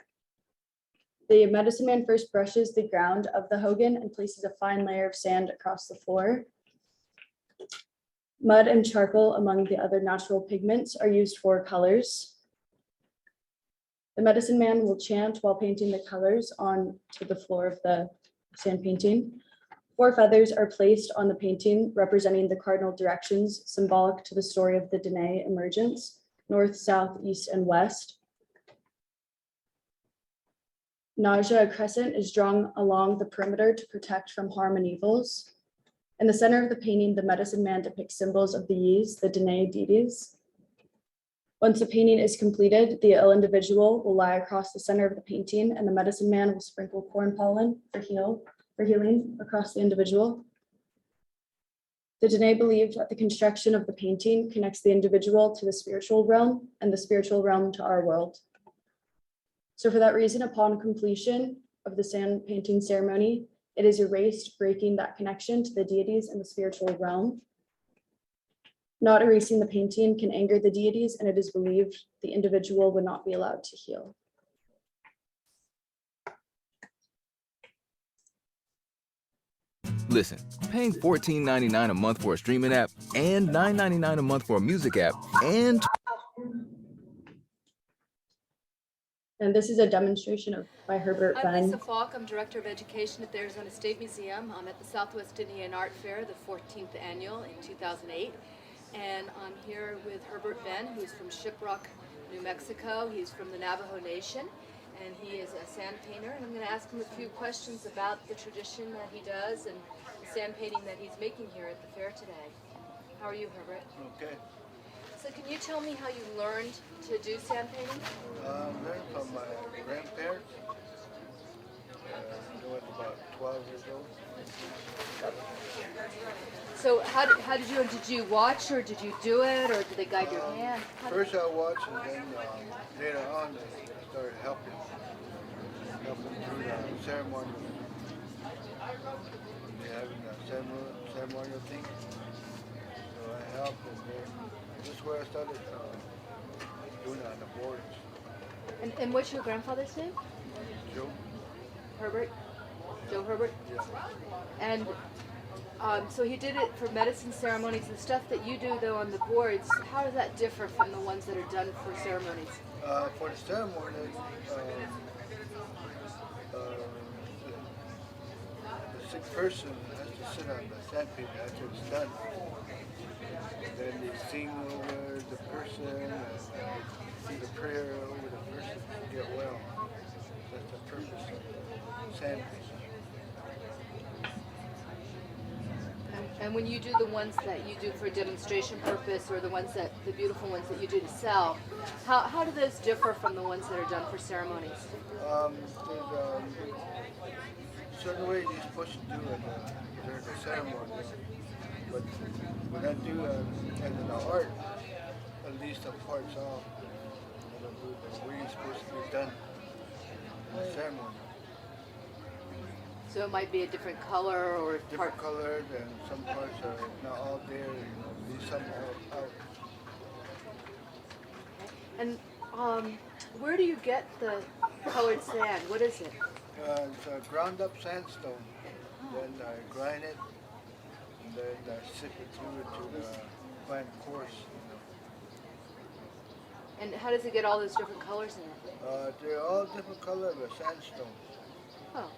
The medicine man first brushes the ground of the hogan and places a fine layer of sand across the floor. Mud and charcoal, among the other natural pigments, are used for colors. The medicine man will chant while painting the colors onto the floor of the sand painting. 4 feathers are placed on the painting, representing the cardinal directions, symbolic to the story of the Diné emergence, north, south, east, and west. Naja, a crescent, is drawn along the perimeter to protect from harm and evils. In the center of the painting, the medicine man depicts symbols of the Yis, the Diné deities. Once the painting is completed, the ill individual will lie across the center of the painting, and the medicine man will sprinkle corn pollen for healing across the individual. The Diné believed that the construction of the painting connects the individual to the spiritual realm and the spiritual realm to our world. So for that reason, upon completion of the sand painting ceremony, it is erased, breaking that connection to the deities and the spiritual realm. Not erasing the painting can anger the deities, and it is believed the individual would not be allowed to heal. Listen, paying $14.99 a month for a streaming app and $9.99 a month for a music app and this is a demonstration by Herbert I'm Venn. Lisa Falk. I'm Director of Education at the Arizona State Museum. I'm at the Southwest Indian Art Fair, the 14th annual in 2008. And I'm here with Herbert Venn, who's from Shiprock, New Mexico. He's from the Navajo Nation, and he is a sand painter. And I'm going to ask him a few questions about the tradition that he does and the sand painting that he's making here at the fair today. How are you, Herbert? Okay. So can you tell me how you learned to do sand painting? Learned from my grandparents. I was about 12 years old. So how did you watch, or did you do it, or did they guide your hand? First I watched, and then later on I started helping through the ceremony. They having a ceremonial thing. So I helped, and then this is where I started doing it on the boards. And what's your grandfather's name? Joe. Herbert? Joe Herbert? Yeah. And so he did it for medicine ceremonies. The stuff that you do, though, on the boards, how does that differ from the ones that are done for ceremonies? For the ceremony, the sick person has to sit on the sandpaper after it's done. Then they sing over the person, and say the prayer over the person to get well. That's the purpose of sandpaper. And when you do the ones that you do for demonstration purpose, or the beautiful ones that you do to sell, how do those differ from the ones that are done for ceremonies? There's certain ways you're supposed to do it during the ceremony, but when I do as an art, at least the parts off, I don't do the way it's supposed to be done in the ceremony. So it might be a different color, or different colors, and some parts are not all there, leave some out. And where do you get the colored sand? What is it? It's a ground up sandstone. Then I grind it, and then I sip it through to the fine coarse. And how does it get all those different colors in it? They're all different colors of sandstone. Oh.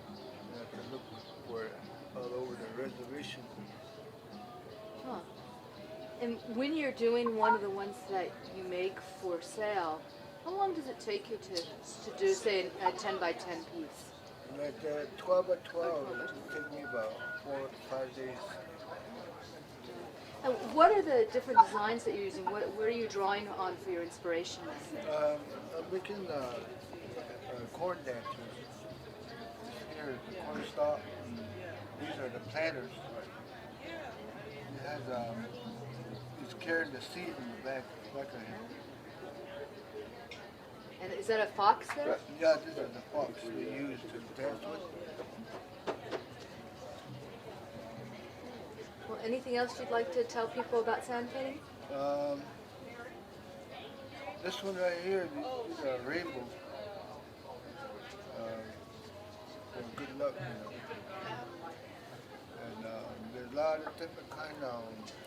You have to look for it all over the reservation. Huh. And when you're doing one of the ones that you make for sale, how long does it take you to do, say, a 10 by 10 piece? Like 12 by 12, it took me about 4 to 5 days. And what are the different designs that you're using? What are you drawing on for your inspiration? I'm making corn dancers. Here is the corn stalk. These are the planters. It has it's carrying the seed in the back of him. And is that a fox there? Yeah, this is the fox we use to dance with. Well, anything else you'd like to tell people about sand painting? This one right here, these are rainbows. Good luck, And there's a lot of different kind of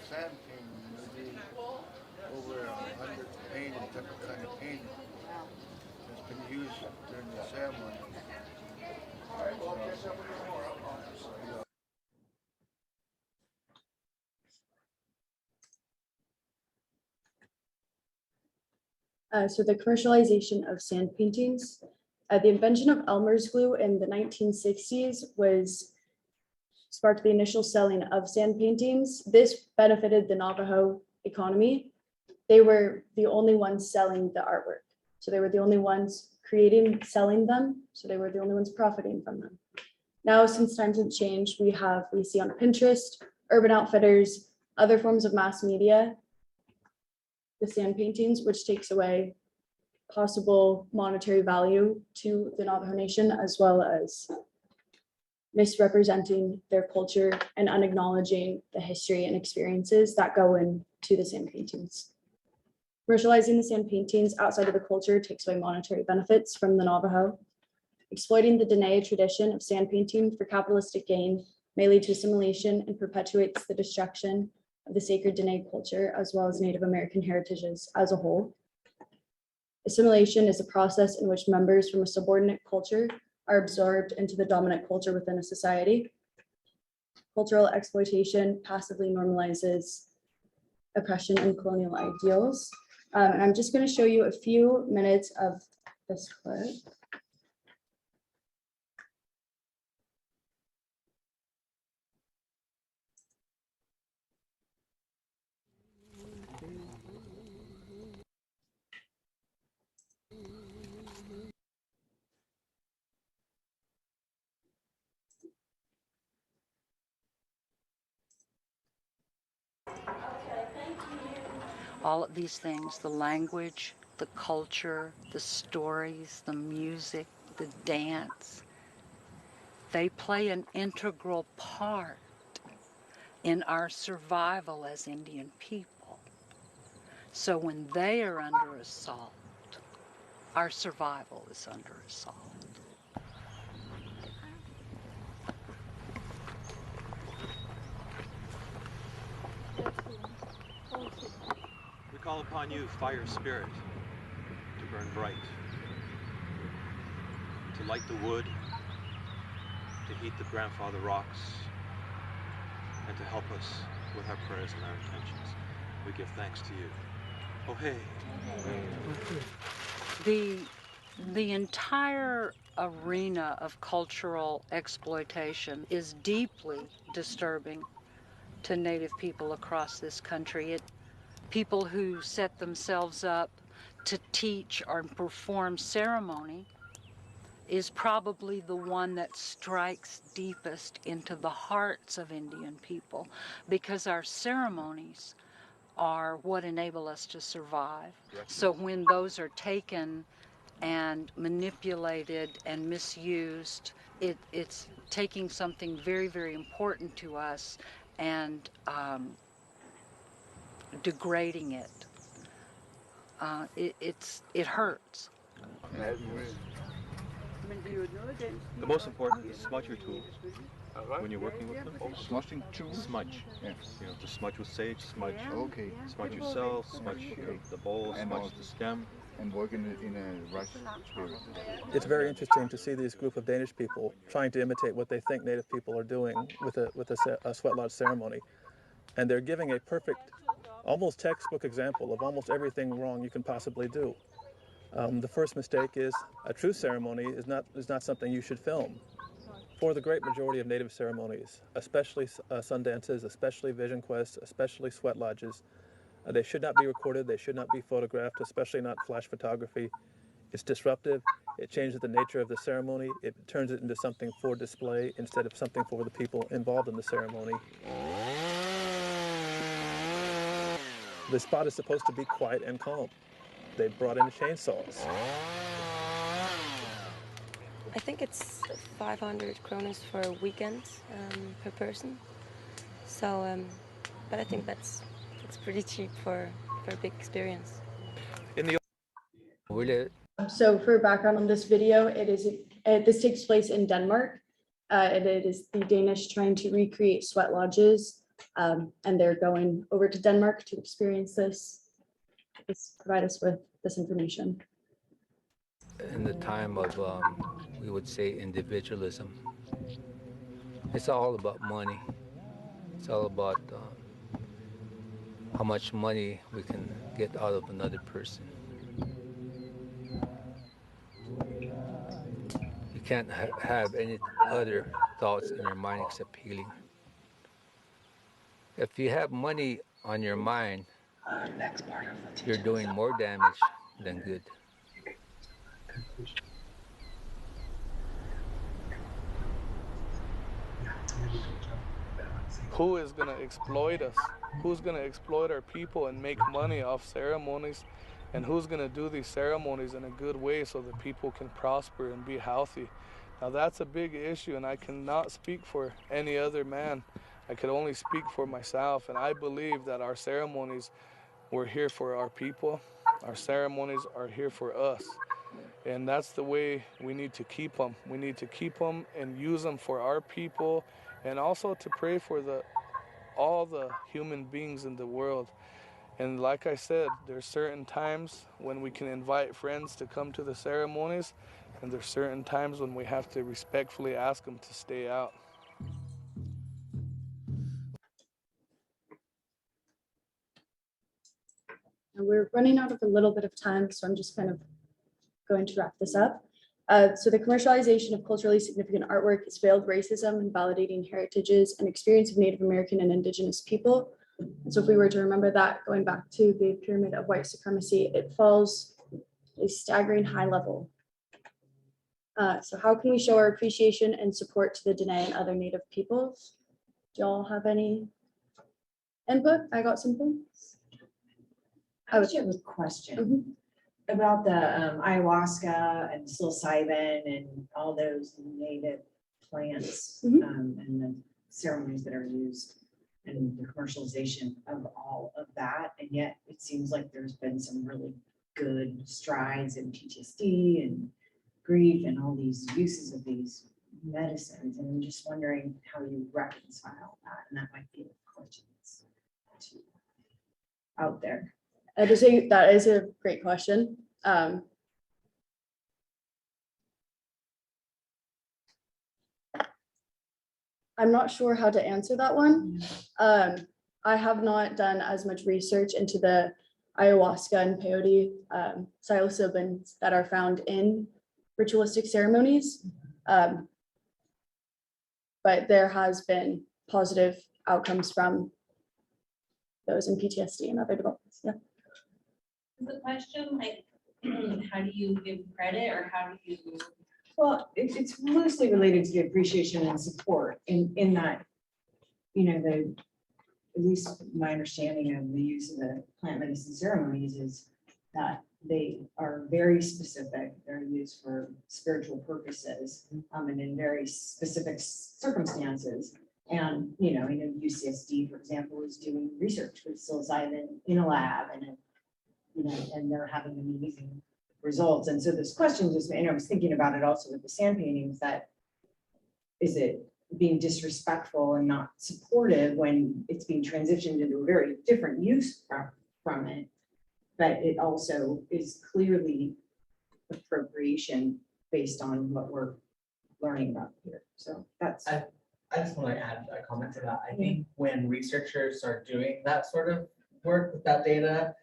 sand painting. Maybe over 100 paintings, different kind of painting that's been used during the ceremony. So the commercialization of sand paintings. The invention of Elmer's glue in the 1960s sparked the initial selling of sand paintings. This benefited the Navajo economy. They were the only ones selling the artwork. So they were the only ones creating, selling them. So they were the only ones profiting from them. Now, since times have changed, we see on Pinterest, Urban Outfitters, Other forms of mass media, the sand paintings, which takes away possible monetary value to the Navajo Nation, as well as misrepresenting their culture and unacknowledging the history and experiences that go into the sand paintings. Commercializing the sand paintings outside of the culture takes away monetary benefits from the Navajo. Exploiting the Diné tradition of sand painting for capitalistic gain may lead to assimilation and perpetuates the destruction of the sacred Diné culture, as well as Native American heritages as a whole. Assimilation is a process in which members from a subordinate culture are absorbed into the dominant culture within a society. Cultural exploitation passively normalizes oppression and colonial ideals. And I'm just going to show you a few minutes of this clip. All of these things, the language, the culture, the stories, the music, the dance, they play an integral part in our survival as Indian people. So when they are under assault, our survival is under assault. We call upon you, fire spirit, to burn bright, to light the wood, to heat the grandfather rocks, and to help us with our prayers and our intentions. We give thanks to you. Oh, hey. The entire arena of cultural exploitation is deeply disturbing to Native people across this country. People who set themselves up to teach or perform ceremony is probably the one that strikes deepest into the hearts of Indian people, because our ceremonies are what enable us to survive. So when those are taken and manipulated and misused, it's taking something very, very important to us and degrading it. It hurts. The most important is smudge your tools. When you're working with them, Smudging tools? smudge. Yes. You know, to smudge with sage, smudge. Okay. Smudge yourself, smudge the bowl, smudge the stem. And work in a rice spirit. It's very interesting to see these group of Danish people trying to imitate what they think Native people are doing with a sweat lodge ceremony. And they're giving a perfect, almost textbook example of almost everything wrong you can possibly do. The first mistake is a true ceremony is not something you should film. For the great majority of Native ceremonies, especially sun dances, especially vision quests, especially sweat lodges, they should not be recorded, they should not be photographed, especially not flash photography. It's disruptive, it changes the nature of the ceremony, it turns it into something for display instead of something for the people involved in the ceremony. The spot is supposed to be quiet and calm. They brought in chainsaws. I think it's 500 kronas for a weekend per person. So, but I think that's pretty cheap for a big experience. So for background on this video, this takes place in Denmark. And it is the Danish trying to recreate sweat lodges, and they're going over to Denmark to experience this. Provide us with this information. In the time of, we would say, individualism, it's all about money. It's all about how much money we can get out of another person. You can't have any other thoughts in your mind except healing. If you have money on your mind, you're doing more damage than good. who is going to exploit us, who's going to exploit our people and make money off ceremonies, and who's going to do these ceremonies in a good way so that people can prosper and be healthy. Now that's a big issue, and I cannot speak for any other man. I could only speak for myself, and I believe that our ceremonies were here for our people. Our ceremonies are here for us, and that's the way we need to keep them. We need to keep them and use them for our people, and also to pray for all the human beings in the world. And like I said, there's certain times when we can invite friends to come to the ceremonies, and there's certain times when we have to respectfully ask them to stay out. And we're running out of a little bit of time, so I'm just kind of going to wrap this up. So the commercialization of culturally significant artwork is veiled racism and validating heritages and experience of Native American and Indigenous people. And so if we were to remember that, going back to the pyramid of white supremacy, it falls a staggering high level. So how can we show our appreciation and support to the Diné and other Native peoples? Do y'all have any input? I got some things. I actually have a question about the ayahuasca and psilocybin and all those native plants and the ceremonies that are used and the commercialization of all of that. And yet it seems like there's been some really good strides in PTSD and grief and all these uses of these medicines. And I'm just wondering how you reconcile that. And that might be a question that's out there. That is a great question. I'm not sure how to answer that one. I have not done as much research into the ayahuasca and peyote psilocybins that are found in ritualistic ceremonies. But there has been positive outcomes from those in PTSD and other developments. Yeah. The question, like, how do you give credit, or how do you? Well, it's loosely related to the appreciation and support in that, you know, at least my understanding of the use of the plant medicine ceremonies is that they are very specific. They're used for spiritual purposes and in very specific circumstances. And, you know, UCSD, for example, is doing research with psilocybin in a lab, and you know, and they're having amazing results. And so this question just, and I was thinking about it also with the sand paintings, that is it being disrespectful and not supportive when it's being transitioned into a very different use from it, but it also is clearly appropriation based on what we're learning about here. So that's. I just want to add a comment to that. I think when researchers are doing that sort of work with that data,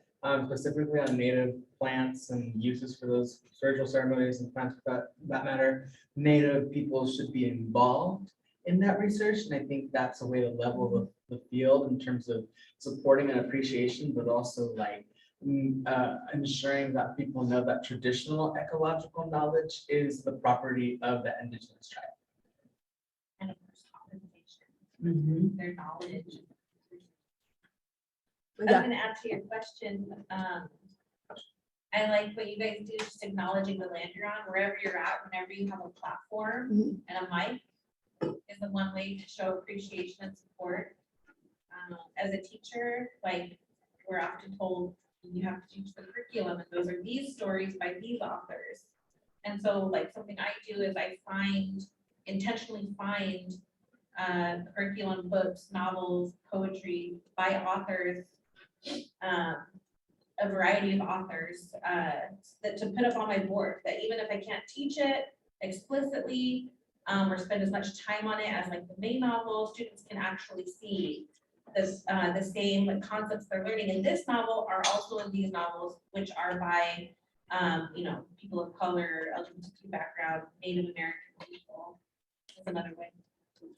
specifically on native plants and uses for those spiritual ceremonies and plants for that matter, Native people should be involved in that research. And I think that's a way to level the field in terms of supporting and appreciation, but also like ensuring that people know that traditional ecological knowledge is the property of the indigenous tribe. And of course, conversation, their knowledge. I was going to add to your question. I like what you guys do, just acknowledging the land you're on, wherever you're at, whenever you have a platform and a mic, is the one way to show appreciation and support. As a teacher, like, we're often told you have to teach the curriculum, and those are these stories by these authors. And so, like, something I do is I intentionally find curriculum, books, novels, poetry by authors, a variety of authors that to put up on my board, that even if I can't teach it explicitly or spend as much time on it as like the main novel, students can actually see this the same concepts they're learning in this novel are also in these novels, which are by you know, people of color, LGBT background, Native American people. That's another way.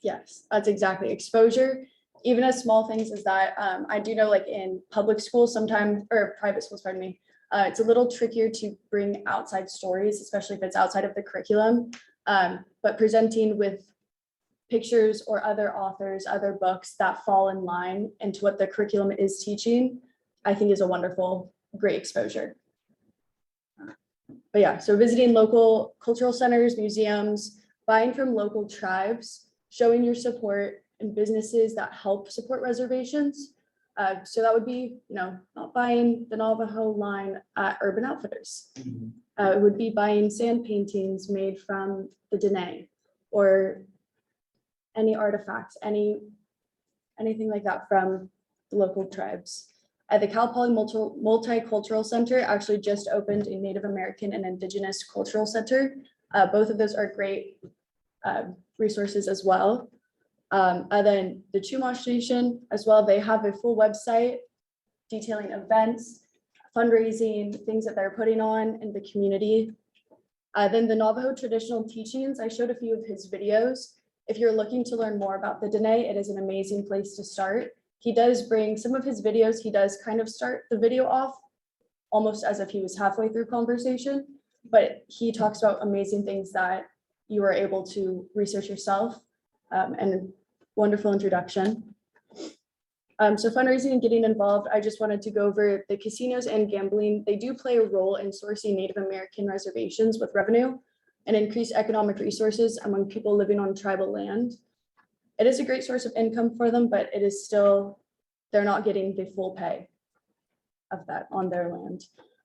Yes, that's exactly exposure. Even as small things as that, I do know, like in public schools sometimes, or private schools, pardon me, it's a little trickier to bring outside stories, especially if it's outside of the curriculum. But presenting with pictures or other authors, other books that fall in line into what the curriculum is teaching, I think is a wonderful, great exposure. But yeah, so visiting local cultural centers, museums, buying from local tribes, showing your support in businesses that help support reservations. So that would be, not buying the Navajo line at Urban Outfitters. It would be buying sand paintings made from the Diné, or any artifacts, anything like that from the local tribes. The Cal Poly Multicultural Center actually just opened a Native American and Indigenous Cultural Center. Both of those are great resources as well. And then the Chumash Nation as well, they have a full website detailing events, fundraising, things that they're putting on in the community. Then the Navajo traditional teachings, I showed a few of his videos. If you're looking to learn more about the Diné, it is an amazing place to start. He does bring some of his videos, he does kind of start the video off almost as if he was halfway through conversation, but he talks about amazing things that you are able to research yourself, and wonderful introduction. So fundraising and getting involved, I just wanted to go over the casinos and gambling. They do play a role in sourcing Native American reservations with revenue and increase economic resources among people living on tribal land. It is a great source of income for them, but it is still, they're not getting the full pay of that on their land.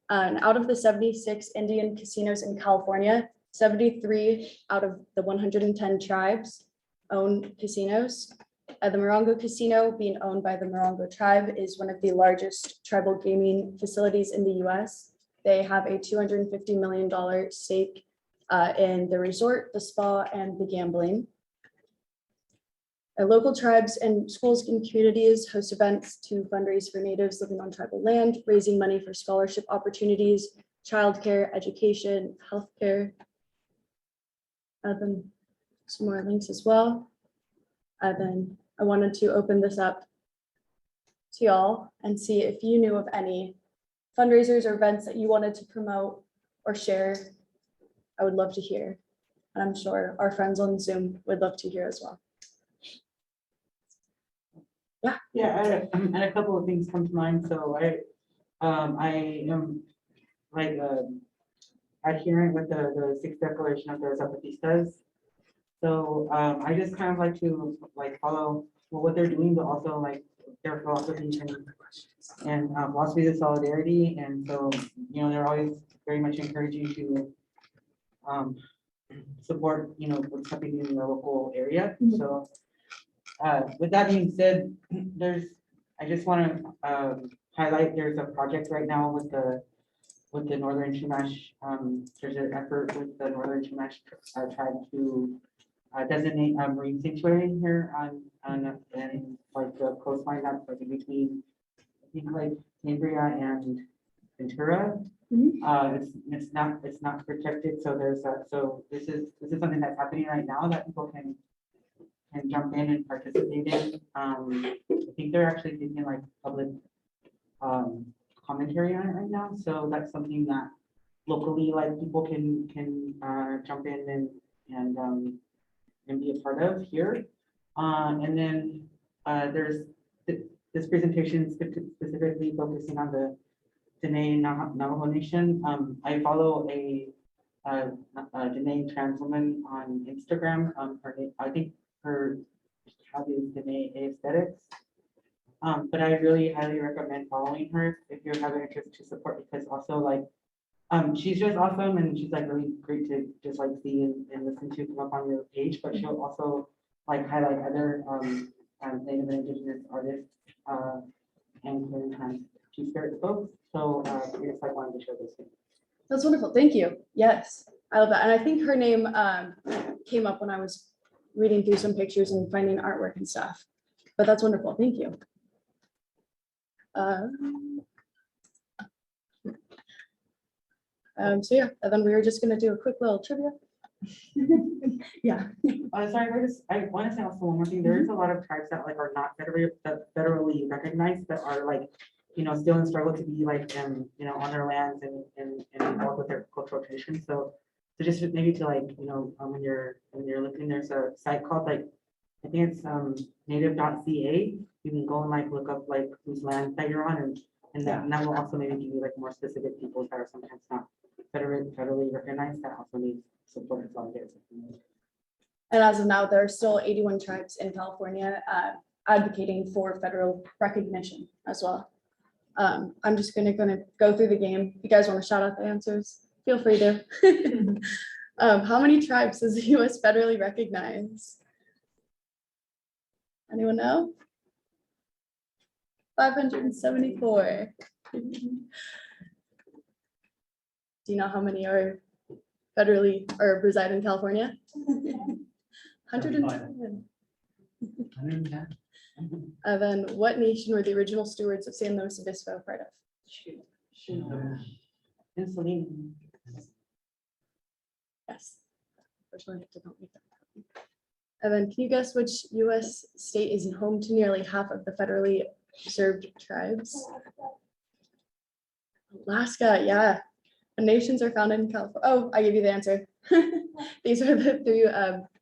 And out of the 76 Indian casinos in California, 73 out of the 110 tribes own casinos. The Morongo Casino, being owned by the Morongo tribe, is one of the largest tribal gaming facilities in the US. They have a $250 million stake in the resort, the spa, and the gambling. Local tribes and schools and communities host events to fundraise for natives living on tribal land, raising money for scholarship opportunities, childcare, education, healthcare. Then some more links as well. Then I wanted to open this up to y'all and see if you knew of any fundraisers or events that you wanted to promote or share. I would love to hear. And I'm sure our friends on Zoom would love to hear as well. Yeah, and a couple of things come to mind. So I am like adherent with the Sixth Declaration of the Zapatistas. So I just kind of like to follow what they're doing, but also like their philosophy and philosophies of solidarity. And so, they're always very much encouraging to support, what's happening in the local area. So with that being said, I just want to highlight, there's a project right now with the Northern Chumash. There's an effort with the Northern Chumash tribe to designate a marine sanctuary here on like the coastline that's like in between, I think, like Cambria and Ventura. It's not protected, so this is something that's happening right now that people can jump in and participate in. I think they're actually taking like public commentary on it right now, so that's something that locally, like, people can jump in and be a part of here. And then there's this presentation specifically focusing on the Diné Navajo Nation. I follow a Diné trans woman on Instagram. I think her hobby is Diné aesthetics. But I really highly recommend following her if you have an interest to support, because also like she's just awesome, and she's like really great to just like see and listen to come up on your page, but she'll also like highlight other Native and Indigenous artists and trans two-spirit folks. So we just like wanted to share this thing. That's wonderful. Thank you. Yes, I love that. And I think her name came up when I was reading through some pictures and finding artwork and stuff. But that's wonderful. Thank you. So yeah, and then we were just gonna do a quick little trivia. Yeah. Sorry, I want to say also one more thing. There is a lot of tribes that like are not federally recognized, that are like, still in struggle to be like, on their lands and involved with their cultural traditions. So just maybe to like, when you're looking, there's a site called like I think it's native.ca. You can go and like look up like whose land that you're on, and that will also maybe give you like more specific peoples that are sometimes not federally recognized that also need support and solidarity. And as of now, there are still 81 tribes in California advocating for federal recognition as well. I'm just gonna go through the game. If you guys want to shout out the answers, feel free to. How many tribes does the US federally recognize? Anyone know? 574. Do you know how many are federally or reside in California? 110. And then what nation were the original stewards of San Luis Obispo part of? Yes. Unfortunately, I did not make that. And then can you guess which US state is home to nearly half of the federally served tribes? Alaska, yeah. The nations are found in California. Oh, I gave you the answer. These are the three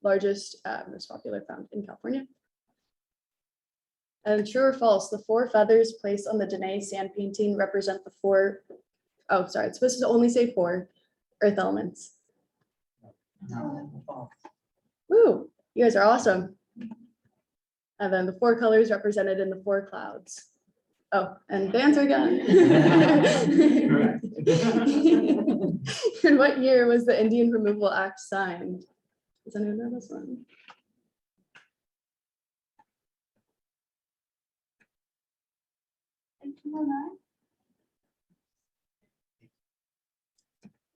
largest, most popular found in California. And true or false, the 4 feathers placed on the Diné sand painting represent the 4, oh, sorry, it's supposed to only say 4 earth elements. Woo, you guys are awesome. And then the 4 colors represented in the 4 clouds. Oh, and the answer again. In what year was the Indian Removal Act signed? Does anyone know this one?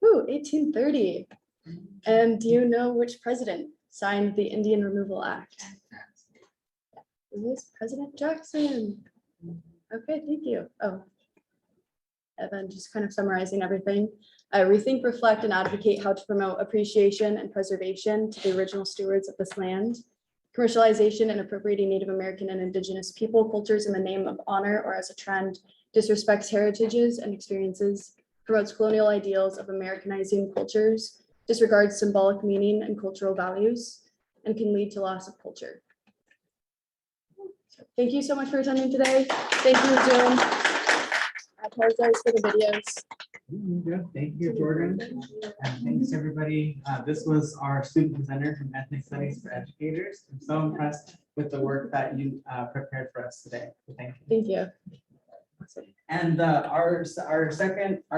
Ooh, 1830. And do you know which president signed the Indian Removal Act? It was President Jackson. Okay, thank you. Oh, and then just kind of summarizing everything. Rethink, reflect, and advocate how to promote appreciation and preservation to the original stewards of this land. Commercialization and appropriating Native American and Indigenous people, cultures in the name of honor or as a trend, disrespects heritages and experiences, promotes colonial ideals of Americanizing cultures, disregards symbolic meaning and cultural values, and can lead to loss of culture. So thank you so much for attending today. Thank you, Zoom. I apologize for the videos. Good. Thank you, Jordan. And thanks, everybody. This was our student presenter from Ethnic Studies for Educators. I'm so impressed with the work that you prepared for us today. Thank you. Thank you. And our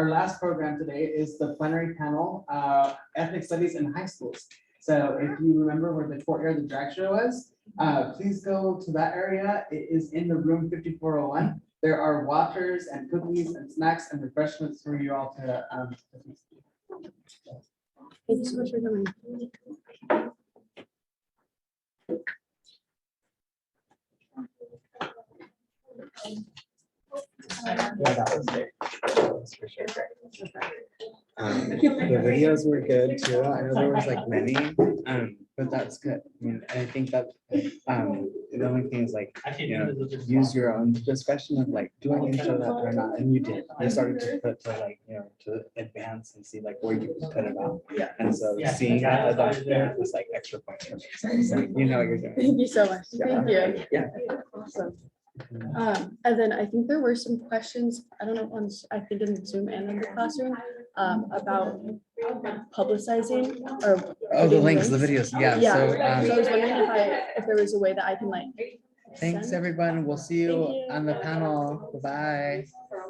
last program today is the plenary panel, Ethnic Studies in High Schools. So if you remember where the courtyard, the drag show was, please go to that area. It is in the room 5401. There are waters and cookies and snacks and refreshments for you all to. Thank you so much for coming. Yeah, that was great. That was for sure great. The videos were good too. I know there was like many, but that's good. I mean, I think that the only thing is like, you know, use your own discretion of like, do I need to show that or not? And you did. You started to put to like, you know, to advance and see like where you can put it out. Yeah. And so seeing that there was like extra points for me. So you know what you're doing. Thank you so much. Thank you. Yeah. Awesome. And then I think there were some questions, I don't know, I think in Zoom and in the classroom, about publicizing or. Oh, the links, the videos. Yeah. Yeah. So, So I was wondering if there was a way that I can like. thanks, everyone. We'll see you on the panel. Bye-bye.